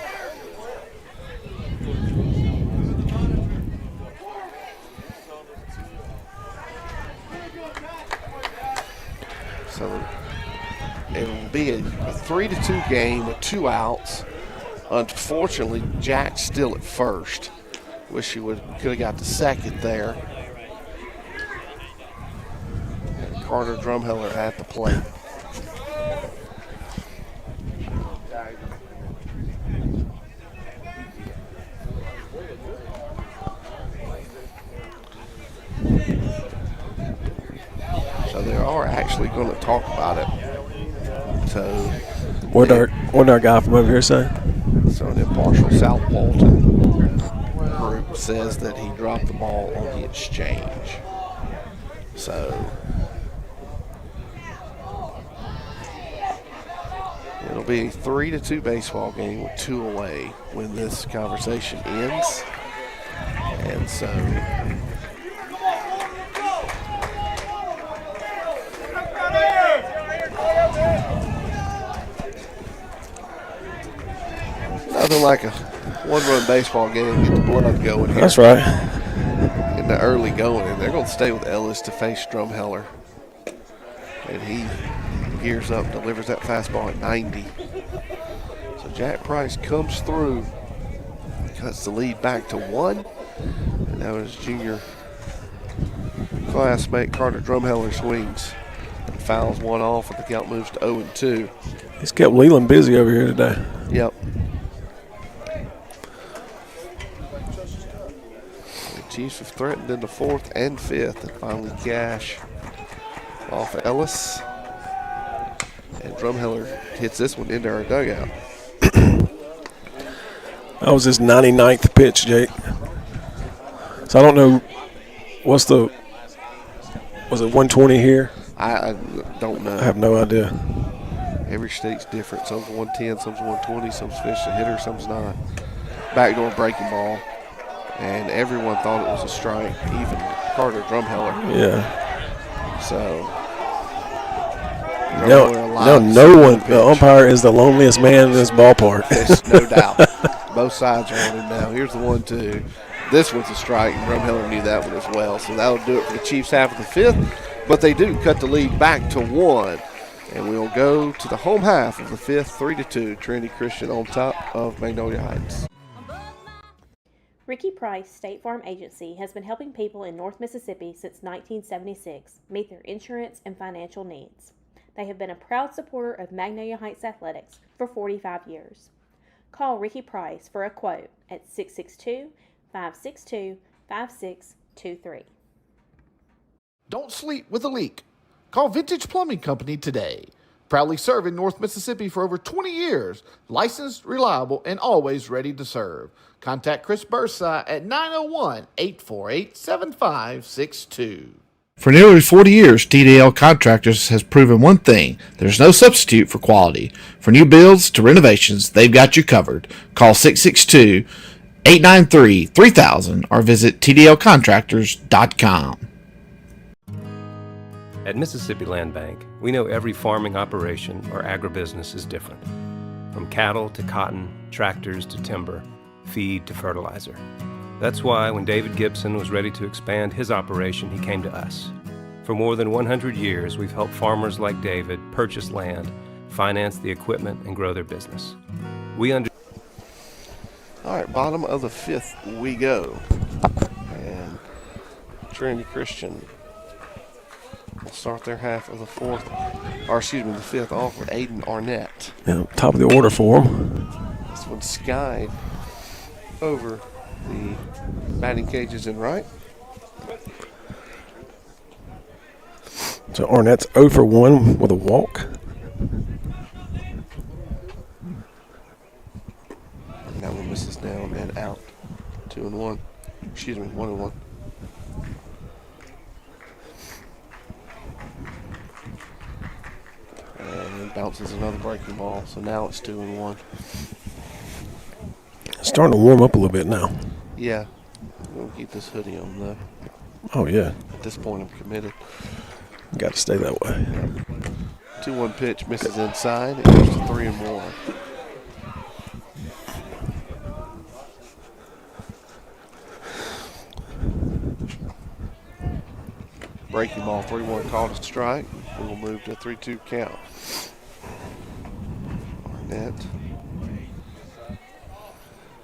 So it will be a 3-2 game with 2 outs. Unfortunately, Jack's still at first. Wish he could have got the second there. And Carter Drumheller at the plate. So they are actually going to talk about it. So what did our guy from over here say? So an impartial South Walton group says that he dropped the ball on the exchange. So it'll be a 3-2 baseball game with 2 away when this conversation ends. And so nothing like a one-run baseball game, get the blood going here. That's right. In the early going, and they're going to stay with Ellis to face Drumheller. And he gears up, delivers that fastball at 90. So Jack Price comes through, cuts the lead back to 1. And now his junior classmate Carter Drumheller swings and fouls one off, and the count moves to 0-2. He's kept Leland busy over here today. Yep. The Chiefs have threatened in the 4th and 5th, and finally Cash off Ellis. And Drumheller hits this one into our dugout. That was his 99th pitch, Jake. So I don't know, was it 120 here? I don't know. I have no idea. Every state's different. Some's 110, some's 120, some's fish a hitter, some's not. Backdoor breaking ball. And everyone thought it was a strike, even Carter Drumheller. Yeah. So no one, the umpire is the loneliest man in this ballpark. There's no doubt. Both sides are on him now. Here's the 1-2. This one's a strike, and Drumheller knew that one as well. So that'll do it for the Chiefs half of the 5th. But they do cut the lead back to 1. And we'll go to the home half of the 5th, 3-2. Trinity Christian on top of Magnolia Heights. Ricky Price State Farm Agency has been helping people in North Mississippi since 1976 meet their insurance and financial needs. They have been a proud supporter of Magnolia Heights Athletics for 45 years. Call Ricky Price for a quote at 662-562-5623. Don't sleep with a leak. Call Vintage Plumbing Company today. Proudly serving North Mississippi for over 20 years. Licensed, reliable, and always ready to serve. Contact Chris Bursa at 901-848-7562. For nearly 40 years, TDL Contractors has proven one thing: there's no substitute for quality. For new builds to renovations, they've got you covered. Call 662-893-3000 or visit tdlcontractors.com. At Mississippi Land Bank, we know every farming operation or agribusiness is different. From cattle to cotton, tractors to timber, feed to fertilizer. That's why when David Gibson was ready to expand his operation, he came to us. For more than 100 years, we've helped farmers like David purchase land, finance the equipment, and grow their business. All right, bottom of the 5th we go. And Trinity Christian will start their half of the 5th off with Aiden Arnett. Yeah, top of the order for him. This one's skied over the batting cages in right. So Arnett's 0 for 1 with a walk. That one misses down and out. 2-1. 1-1. And bounces another breaking ball, so now it's 2-1. Starting to warm up a little bit now. Yeah. We'll keep this hoodie on, though. Oh, yeah. At this point, I'm committed. Got to stay that way. 2-1 pitch misses inside. It goes to 3-1. Breaking ball, 3-1 called a strike. We will move to a 3-2 count. Arnett.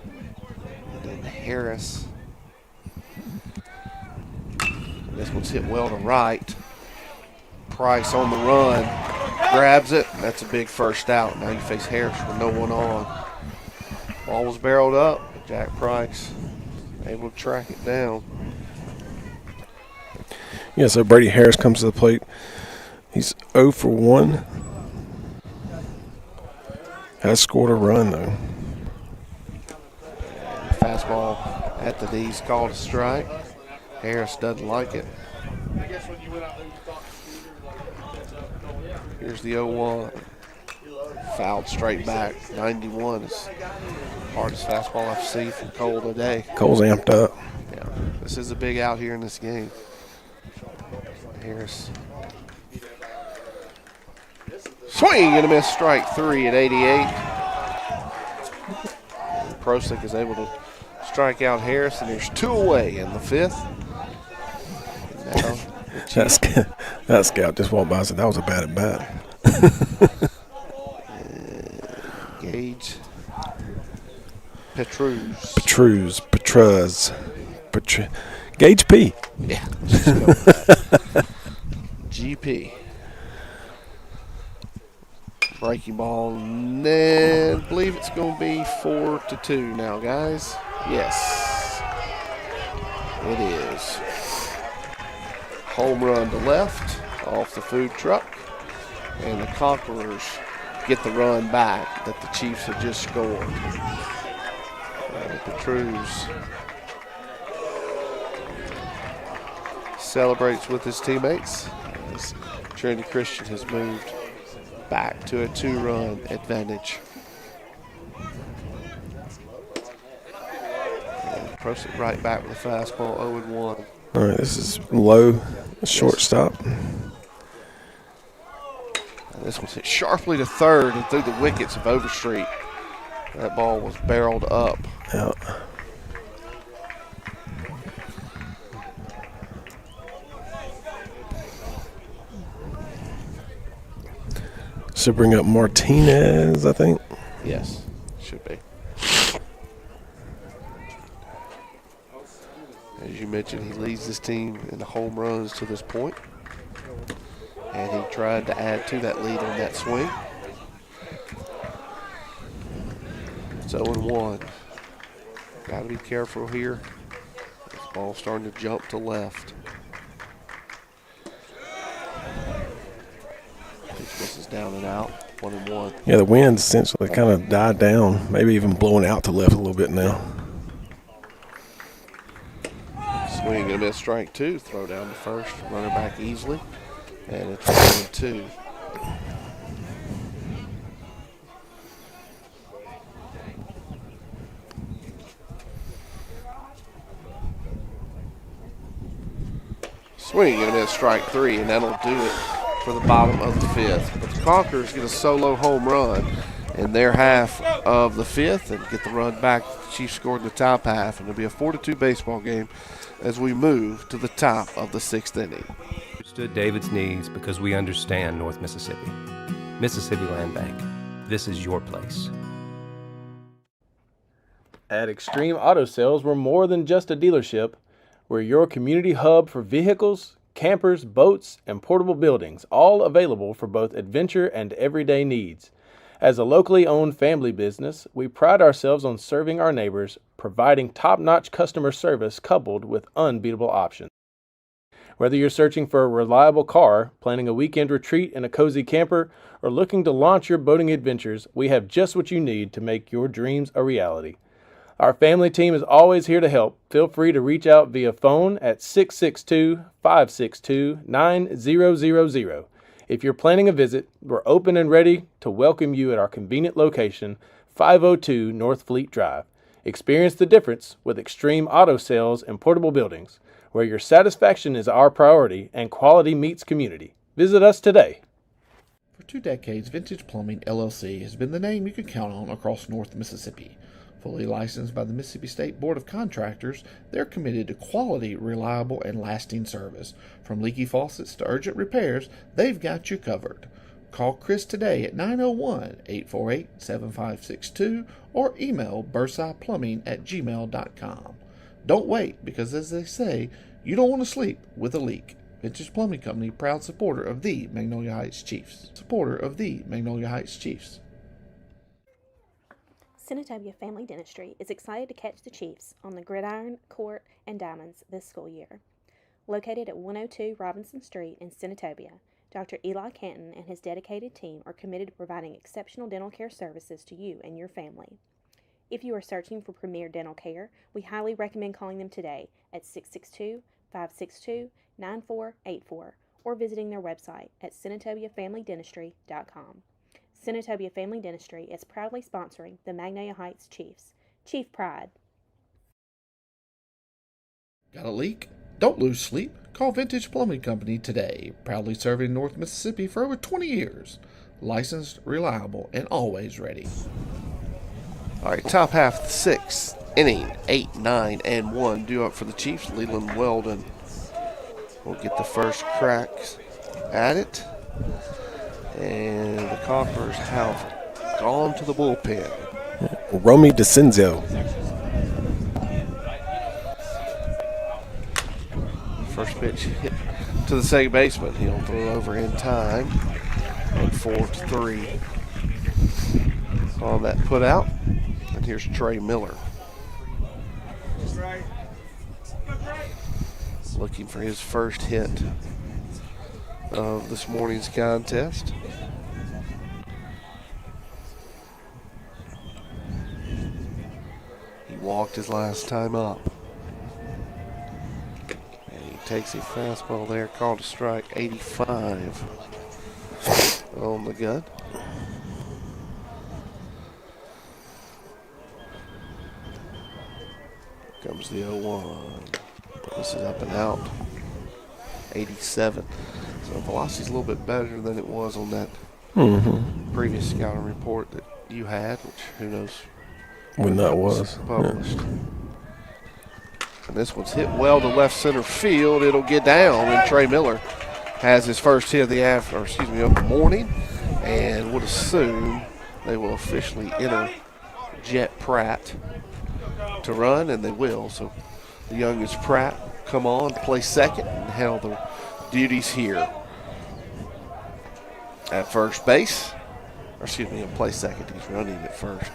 And then Harris. This one's hit well to right. Price on the run. Grabs it. That's a big first out. Now you face Harris with no one on. Ball was barreled up. Jack Price able to track it down. Yeah, so Brady Harris comes to the plate. He's 0 for 1. Has scored a run, though. fastball at the knees, called a strike. Harris doesn't like it. Here's the 0-1. Fouled straight back. 91 is hardest fastball I've seen from Cole today. Cole's amped up. Yeah, this is a big out here in this game. Harris. Swing and a miss, strike 3 at 88. Prosek is able to strike out Harris, and there's 2 away in the 5th. Now, that scout just walked by and said that was a bad at bat. Gage. Petruz. Gage P. Yeah. Let's go with that. GP. Breaking ball, and I believe it's going to be 4-2 now, guys. Yes, it is. Home run to left off the food truck, and the Conquerors get the run back that the Chiefs had just scored. Petruz celebrates with his teammates as Trinity Christian has moved back to a 2-run advantage. And Prosek right back with a fastball, 0-1. All right, this is low, shortstop. This one's hit sharply to third and through the wickets of Overstreet. That ball was barreled up. Yeah. Should bring up Martinez, I think. Yes, should be. As you mentioned, he leads this team in the home runs to this point. And he tried to add to that lead on that swing. It's 0-1. Got to be careful here. This ball's starting to jump to left. This is down and out, 1-1. Yeah, the wind's essentially kind of died down, maybe even blowing out to left a little bit now. Swing and a miss, strike 2. Throw down to first, runner back easily, and it's 1-2. Swing and a miss, strike 3, and that'll do it for the bottom of the 5th. But the Conquerors get a solo home run in their half of the 5th and get the run back. The Chiefs scored in the top half, and it'll be a 4-2 baseball game as we move to the top of the 6th inning. We stood David's knees because we understand North Mississippi. Mississippi Land Bank. This is your place. At Extreme Auto Sales, we're more than just a dealership. We're your community hub for vehicles, campers, boats, and portable buildings, all available for both adventure and everyday needs. As a locally owned family business, we pride ourselves on serving our neighbors, providing top-notch customer service coupled with unbeatable options. Whether you're searching for a reliable car, planning a weekend retreat in a cozy camper, or looking to launch your boating adventures, we have just what you need to make your dreams a reality. Our family team is always here to help. Feel free to reach out via phone at 662-562-9000. If you're planning a visit, we're open and ready to welcome you at our convenient location, 502 North Fleet Drive. Experience the difference with Extreme Auto Sales and Portable Buildings, where your satisfaction is our priority and quality meets community. Visit us today. For 2 decades, Vintage Plumbing, LLC has been the name you can count on across North Mississippi. Fully licensed by the Mississippi State Board of Contractors, they're committed to quality, reliable, and lasting service. From leaky faucets to urgent repairs, they've got you covered. Call Chris today at 901-848-7562 or email bursiplumbing@gmail.com. Don't wait, because as they say, you don't want to sleep with a leak. Vintage Plumbing Company, proud supporter of the Magnolia Heights Chiefs. Supporter of the Magnolia Heights Chiefs. Senatobia Family Dentistry is excited to catch the Chiefs on the gridiron, court, and diamonds this school year. Located at 102 Robinson Street in Senatobia, Dr. Eli Canton and his dedicated team are committed to providing exceptional dental care services to you and your family. If you are searching for premier dental care, we highly recommend calling them today at 662-562-9484 or visiting their website at SenatobiaFamilyDentistry.com. Senatobia Family Dentistry is proudly sponsoring the Magnolia Heights Chiefs. Chief Pride. Got a leak? Don't lose sleep. Call Vintage Plumbing Company today. Proudly serving North Mississippi for over 20 years. Licensed, reliable, and always ready. All right, top half of the sixth inning, 8, 9, and 1 due up for the Chiefs. Leland Weldon will get the first cracks at it. And the Conquerors have gone to the bullpen. Romy DeCinzio. First pitch hit to the second baseman. He'll throw over in time. And 4-3 on that put out. And here's Trey Miller. Looking for his first hit of this morning's contest. He walked his last time up. And he takes a fastball there, called a strike, 85 on the gun. Comes the 0-1. This is up and out. 87. So velocity's a little bit better than it was on that previous scouting report that you had, which who knows when that was published. Yeah. And this one's hit well to left center field. It'll get down, and Trey Miller has his first hit of the of the morning, and would assume they will officially enter Jet Pratt to run, and they will. So the youngest Pratt come on, play second, and handle the duties here at first base. Or excuse me, he'll play second. He's running at first.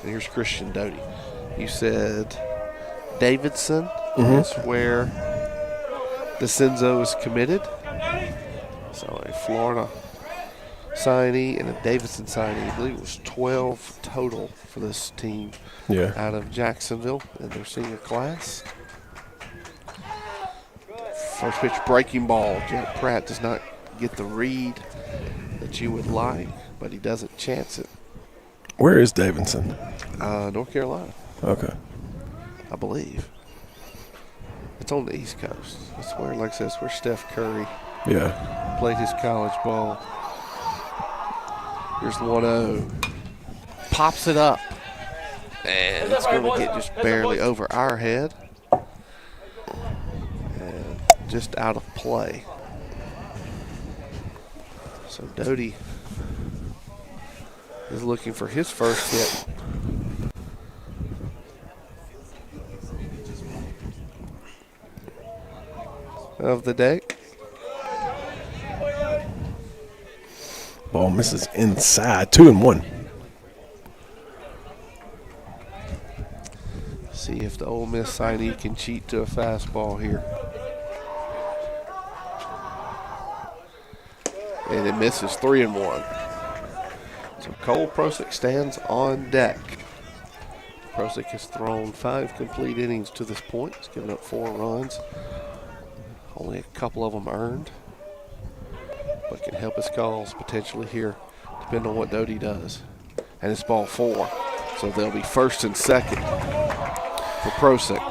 And here's Christian Doty. You said Davidson is where DeCinzo is committed. So a Florida signee and a Davidson signee. I believe it was 12 total for this team out of Jacksonville in their senior class. First pitch breaking ball. Jet Pratt does not get the read that you would like, but he doesn't chance it. Where is Davidson? North Carolina. Okay. I believe. It's on the East Coast. That's where, like I said, it's where Steph Curry played his college ball. Here's the 1-0. Pops it up. And it's going to get just barely over our head. And just out of play. So Doty is looking for his first hit. Of the day. Ball misses inside. 2-1. See if the Ole Miss signee can cheat to a fastball here. And it misses. 3-1. So Cole Prosick stands on deck. Prosick has thrown 5 complete innings to this point. He's given up 4 runs. Only a couple of them earned, but can help his cause potentially here, depending on what Doty does. And it's ball 4, so they'll be first and second for Prosick.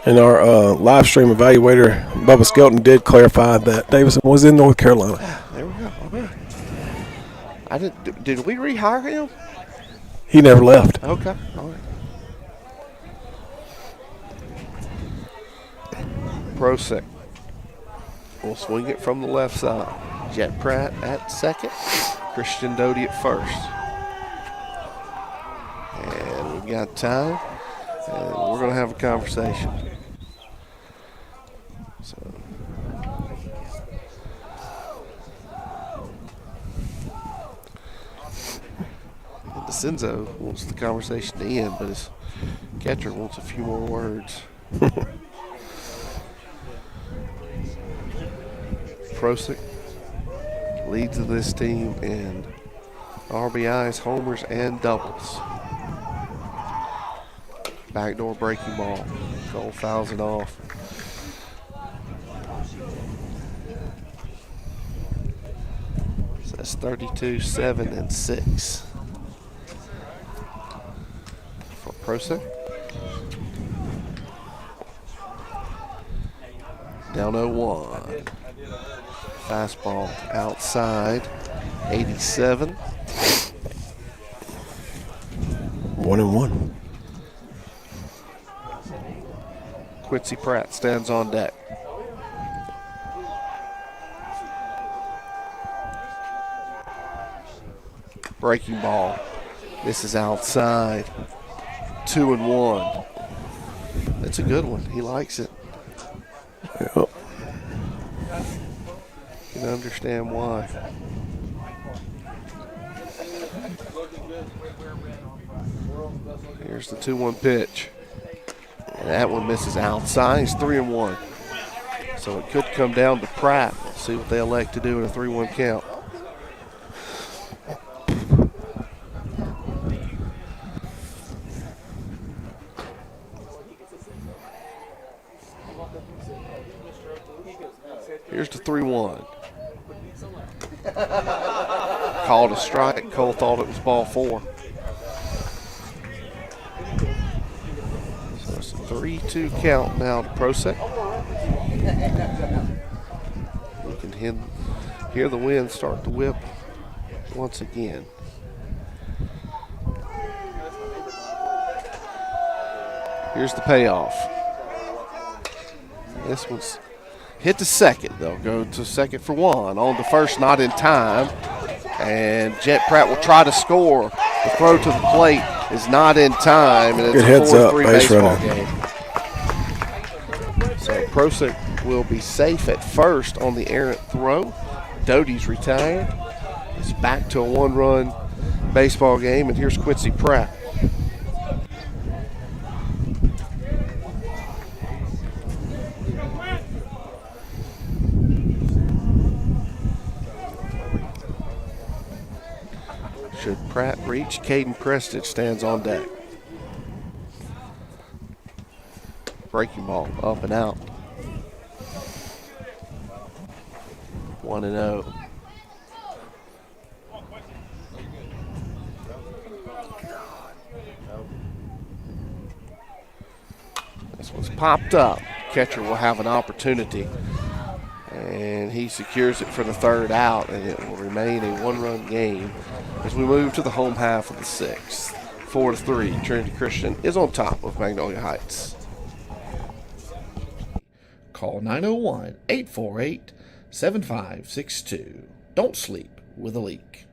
And our live stream evaluator, Bubba Skelton, did clarify that Davidson was in North Carolina. There we go. Okay. Did we rehire him? He never left. Okay. All right. Prosick will swing it from the left side. Jet Pratt at second. Christian Doty at first. And we've got time. And we're going to have a conversation. So. And DeCinzo wants the conversation to end, but his catcher wants a few more words. Prosick leads this team in RBIs, homers, and doubles. Backdoor breaking ball. Cole fouls it off. So that's 32, 7, and 6 for Prosa. Down 0-1. Fastball outside. 87. 1-1. Quincy Pratt stands on deck. Breaking ball. This is outside. 2-1. That's a good one. He likes it. Yep. You can understand why. Here's the 2-1 pitch. And that one misses outside. He's 3-1. So it could come down to Pratt. We'll see what they elect to do in a 3-1 count. Here's the 3-1. Called a strike. Cole thought it was ball 4. So it's a 3-2 count now to Prosek. You can hear the wind start to whip once again. Here's the payoff. This one's hit to second. They'll go to second for 1. On to first, not in time. And Jet Pratt will try to score. The throw to the plate is not in time, and it's a 4-3 baseball game. So Prosek will be safe at first on the errant throw. Doty's retired. It's back to a 1-run baseball game, and here's Quincy Pratt. Should Pratt reach, Caden Prestage stands on deck. Breaking ball up and out. 1-0. This one's popped up. Catcher will have an opportunity. And he secures it for the 3rd out, and it will remain a 1-run game as we move to the home half of the 6th. 4-3, Trinity Christian is on top of Magnolia Heights. Call 901-848-7562. Don't sleep with a leak.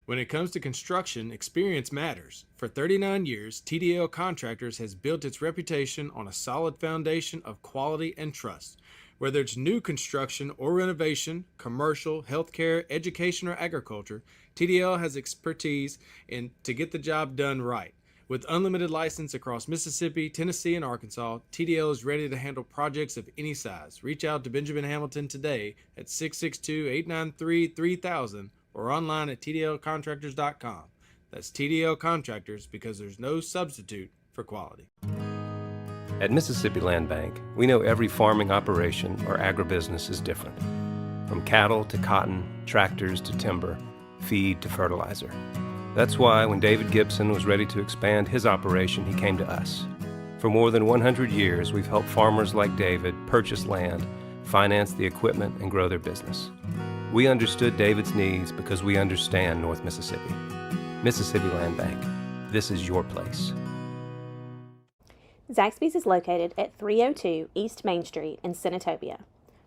When it comes to construction, experience matters. For 39 years, TDL Contractors has built its reputation on a solid foundation of quality and trust. Whether it's new construction or renovation, commercial, healthcare, education, or agriculture, TDL has expertise to get the job done right. With unlimited license across Mississippi, Tennessee, and Arkansas, TDL is ready to handle projects of any size. Reach out to Benjamin Hamilton today at 662-893-3000 or online at tdlcontractors.com. That's TDL Contractors, because there's no substitute for quality. At Mississippi Land Bank, we know every farming operation or agribusiness is different. From cattle to cotton, tractors to timber, feed to fertilizer. That's why when David Gibson was ready to expand his operation, he came to us. For more than 100 years, we've helped farmers like David purchase land, finance the equipment, and grow their business. We understood David's needs because we understand North Mississippi. Mississippi Land Bank. This is your place. Zaxby's is located at 302 East Main Street in Senatobia.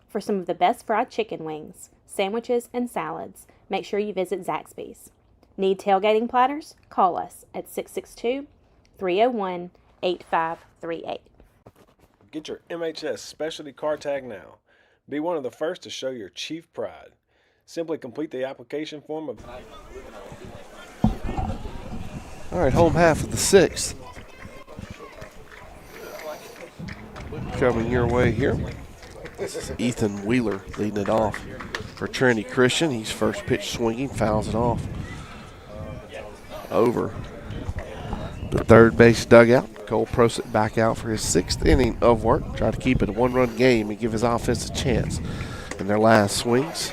For some of the best fried chicken wings, sandwiches, and salads, make sure you visit Zaxby's. Need tailgating platters? Call us at 662-301-8538. Get your MHS specialty car tag now. Be one of the first to show your chief pride. Simply complete the application form of... All right, home half of the 6th. Coming your way here. Ethan Wheeler leading it off for Trinity Christian. He's first pitch swinging, fouls it off over the third base dugout. Cole Prosit back out for his 6th inning of work. Try to keep it a 1-run game and give his offense a chance in their last swings.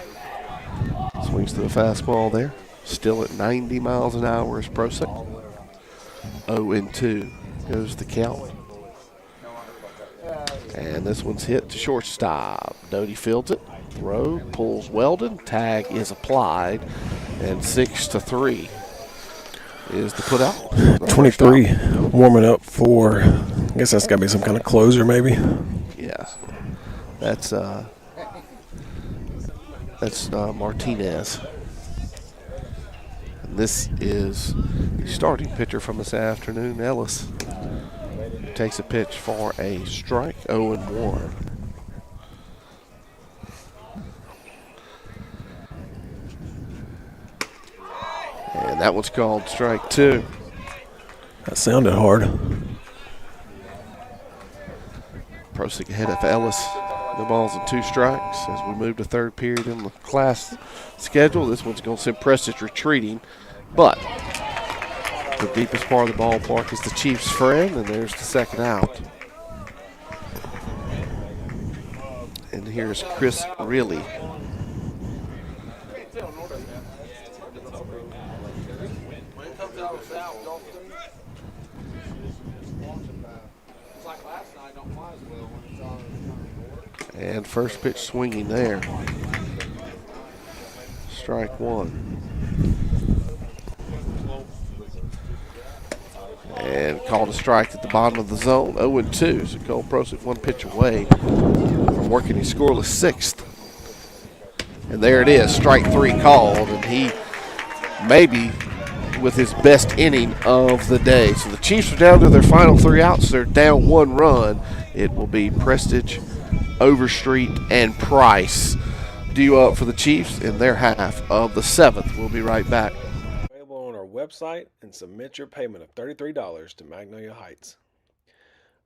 Swings to the fastball there. Still at 90 miles an hour is Prosit. 0-2 goes the count. And this one's hit to shortstop. Doty fields it. Throw, pulls Weldon. Tag is applied. And 6-3 is the putout. 23 warming up for, I guess that's got to be some kind of closer maybe. Yeah. That's Martinez. And this is the starting pitcher from this afternoon, Ellis. Takes a pitch for a strike, 0-1. And that one's called strike 2. That sounded hard. Prosik ahead of Ellis. No balls and 2 strikes as we move to third period in the class schedule. This one's going to send Prestige retreating, but the deepest part of the ballpark is the Chiefs' friend, and there's the second out. And here's Chris Reilly. And first pitch swinging there. Strike 1. And called a strike at the bottom of the zone. 0-2. So Cole Prosit 1 pitch away from working his scoreless 6th. And there it is. Strike 3 called. And he maybe with his best inning of the day. So the Chiefs are down to their final 3 outs. They're down 1 run. It will be Prestige, Overstreet, and Price due up for the Chiefs in their half of the 7th. We'll be right back. Available on our website, and submit your payment of $33 to Magnolia Heights.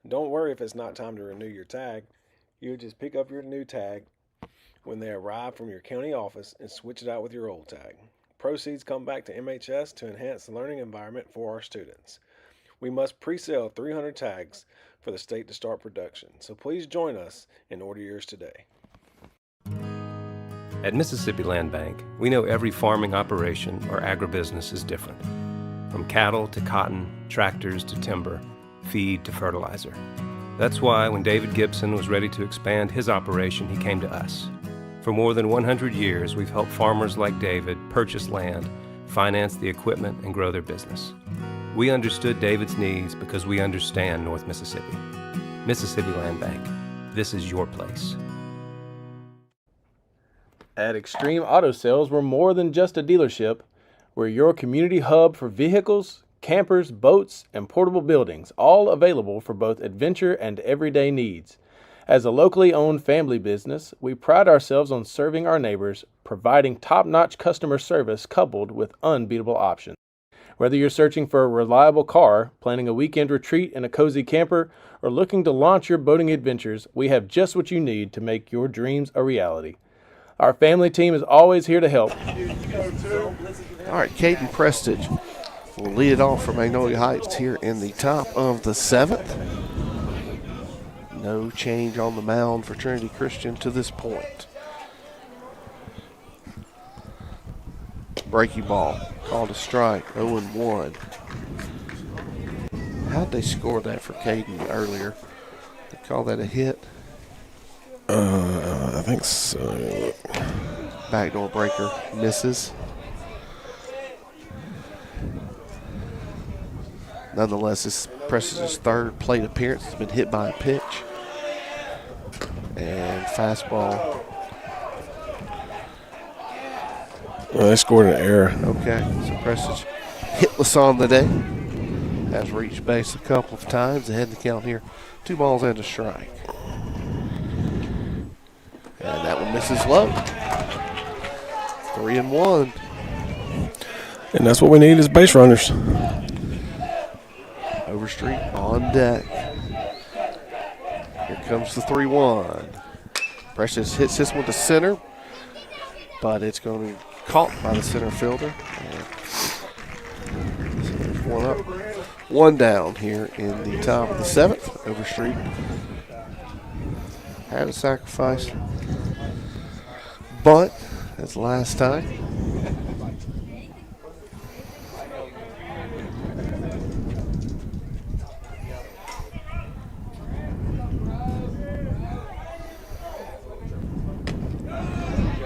Don't worry if it's not time to renew your tag. You just pick up your new tag when they arrive from your county office and switch it out with your old tag. Proceeds come back to MHS to enhance the learning environment for our students. We must pre-sale 300 tags for the state to start production, so please join us and order yours today. At Mississippi Land Bank, we know every farming operation or agribusiness is different. From cattle to cotton, tractors to timber, feed to fertilizer. That's why when David Gibson was ready to expand his operation, he came to us. For more than 100 years, we've helped farmers like David purchase land, finance the equipment, and grow their business. We understood David's needs because we understand North Mississippi. Mississippi Land Bank. This is your place. At Extreme Auto Sales, we're more than just a dealership. We're your community hub for vehicles, campers, boats, and portable buildings, all available for both adventure and everyday needs. As a locally owned family business, we pride ourselves on serving our neighbors, providing top-notch customer service coupled with unbeatable options. Whether you're searching for a reliable car, planning a weekend retreat in a cozy camper, or looking to launch your boating adventures, we have just what you need to make your dreams a reality. Our family team is always here to help. All right, Caden Prestige will lead it off for Magnolia Heights here in the top of the 7th. No change on the mound for Trinity Christian to this point. Breaking ball, called a strike, 0-1. How'd they score that for Caden earlier? They call that a hit? I think so. Backdoor breaker misses. Nonetheless, this Prestige's 3rd plate appearance has been hit by a pitch. And fastball. Well, they scored an error. Okay, so Prestige hitless on the day. Has reached base a couple of times. Ahead in the count here. 2 balls and a strike. And that one misses low. 3-1. And that's what we need is base runners. Overstreet on deck. Here comes the 3-1. Precious hits this one to center, but it's going to be caught by the center fielder. So there's one up. One down here in the top of the 7th. Overstreet had a sacrifice bunt as last time.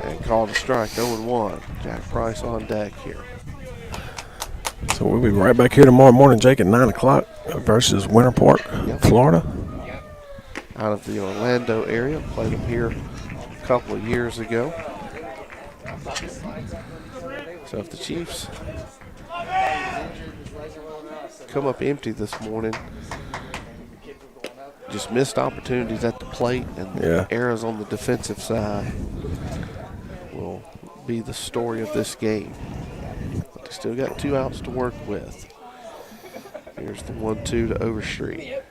And called a strike, 0-1. Jack Price on deck here. So we'll be right back here tomorrow morning, Jake, at 9 o'clock versus Winter Park, Florida. Out of the Orlando area, played them here a couple of years ago. So if the Chiefs come up empty this morning, just missed opportunities at the plate, and errors on the defensive side will be the story of this game. But they still got 2 outs to work with. Here's the 1-2 to Overstreet.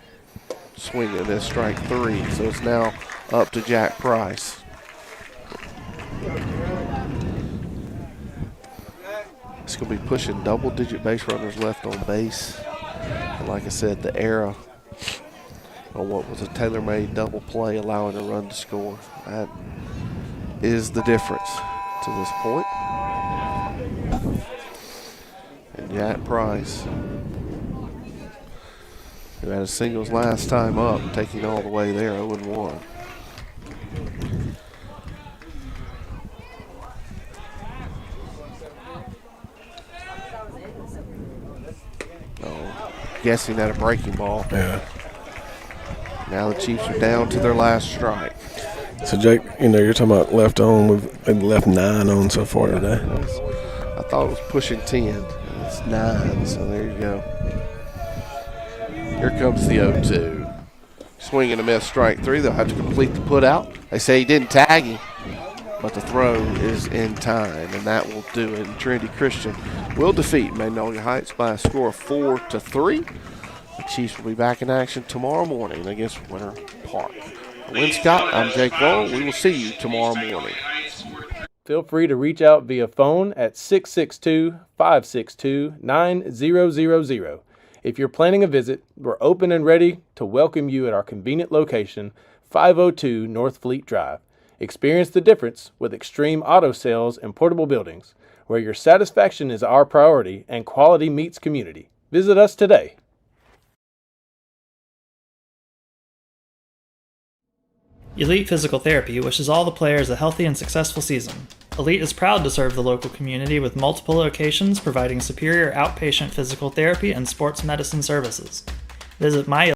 Swing and miss, strike 3. So it's now up to Jack Price. It's going to be pushing double-digit base runners left on base. And like I said, the error on what was a tailor-made double play, allowing a run to score. That is the difference to this point. And Jack Price, who had a singles last time up, taking all the way there, 0-1. Guessing at a breaking ball. Yeah. Now the Chiefs are down to their last strike. So, Jake, you're talking about left on. We've left 9 on so far today. I thought it was pushing 10. It's 9, so there you go. Here comes the 0-2. Swing and a miss, strike 3. They'll have to complete the put out. They say he didn't tag him, but the throw is in time, and that will do it. And Trinity Christian will defeat Magnolia Heights by a score of 4-3. The Chiefs will be back in action tomorrow morning against Winter Park. For Win Scott, I'm Jake Lowell. We will see you tomorrow morning. Feel free to reach out via phone at 662-562-9000. If you're planning a visit, we're open and ready to welcome you at our convenient location, 502 North Fleet Drive. Experience the difference with Extreme Auto Sales and Portable Buildings, where your satisfaction is our priority and quality meets community. Visit us today. Elite Physical Therapy wishes all the players a healthy and successful season. Elite is proud to serve the local community with multiple locations providing superior outpatient physical therapy and sports medicine services. Visit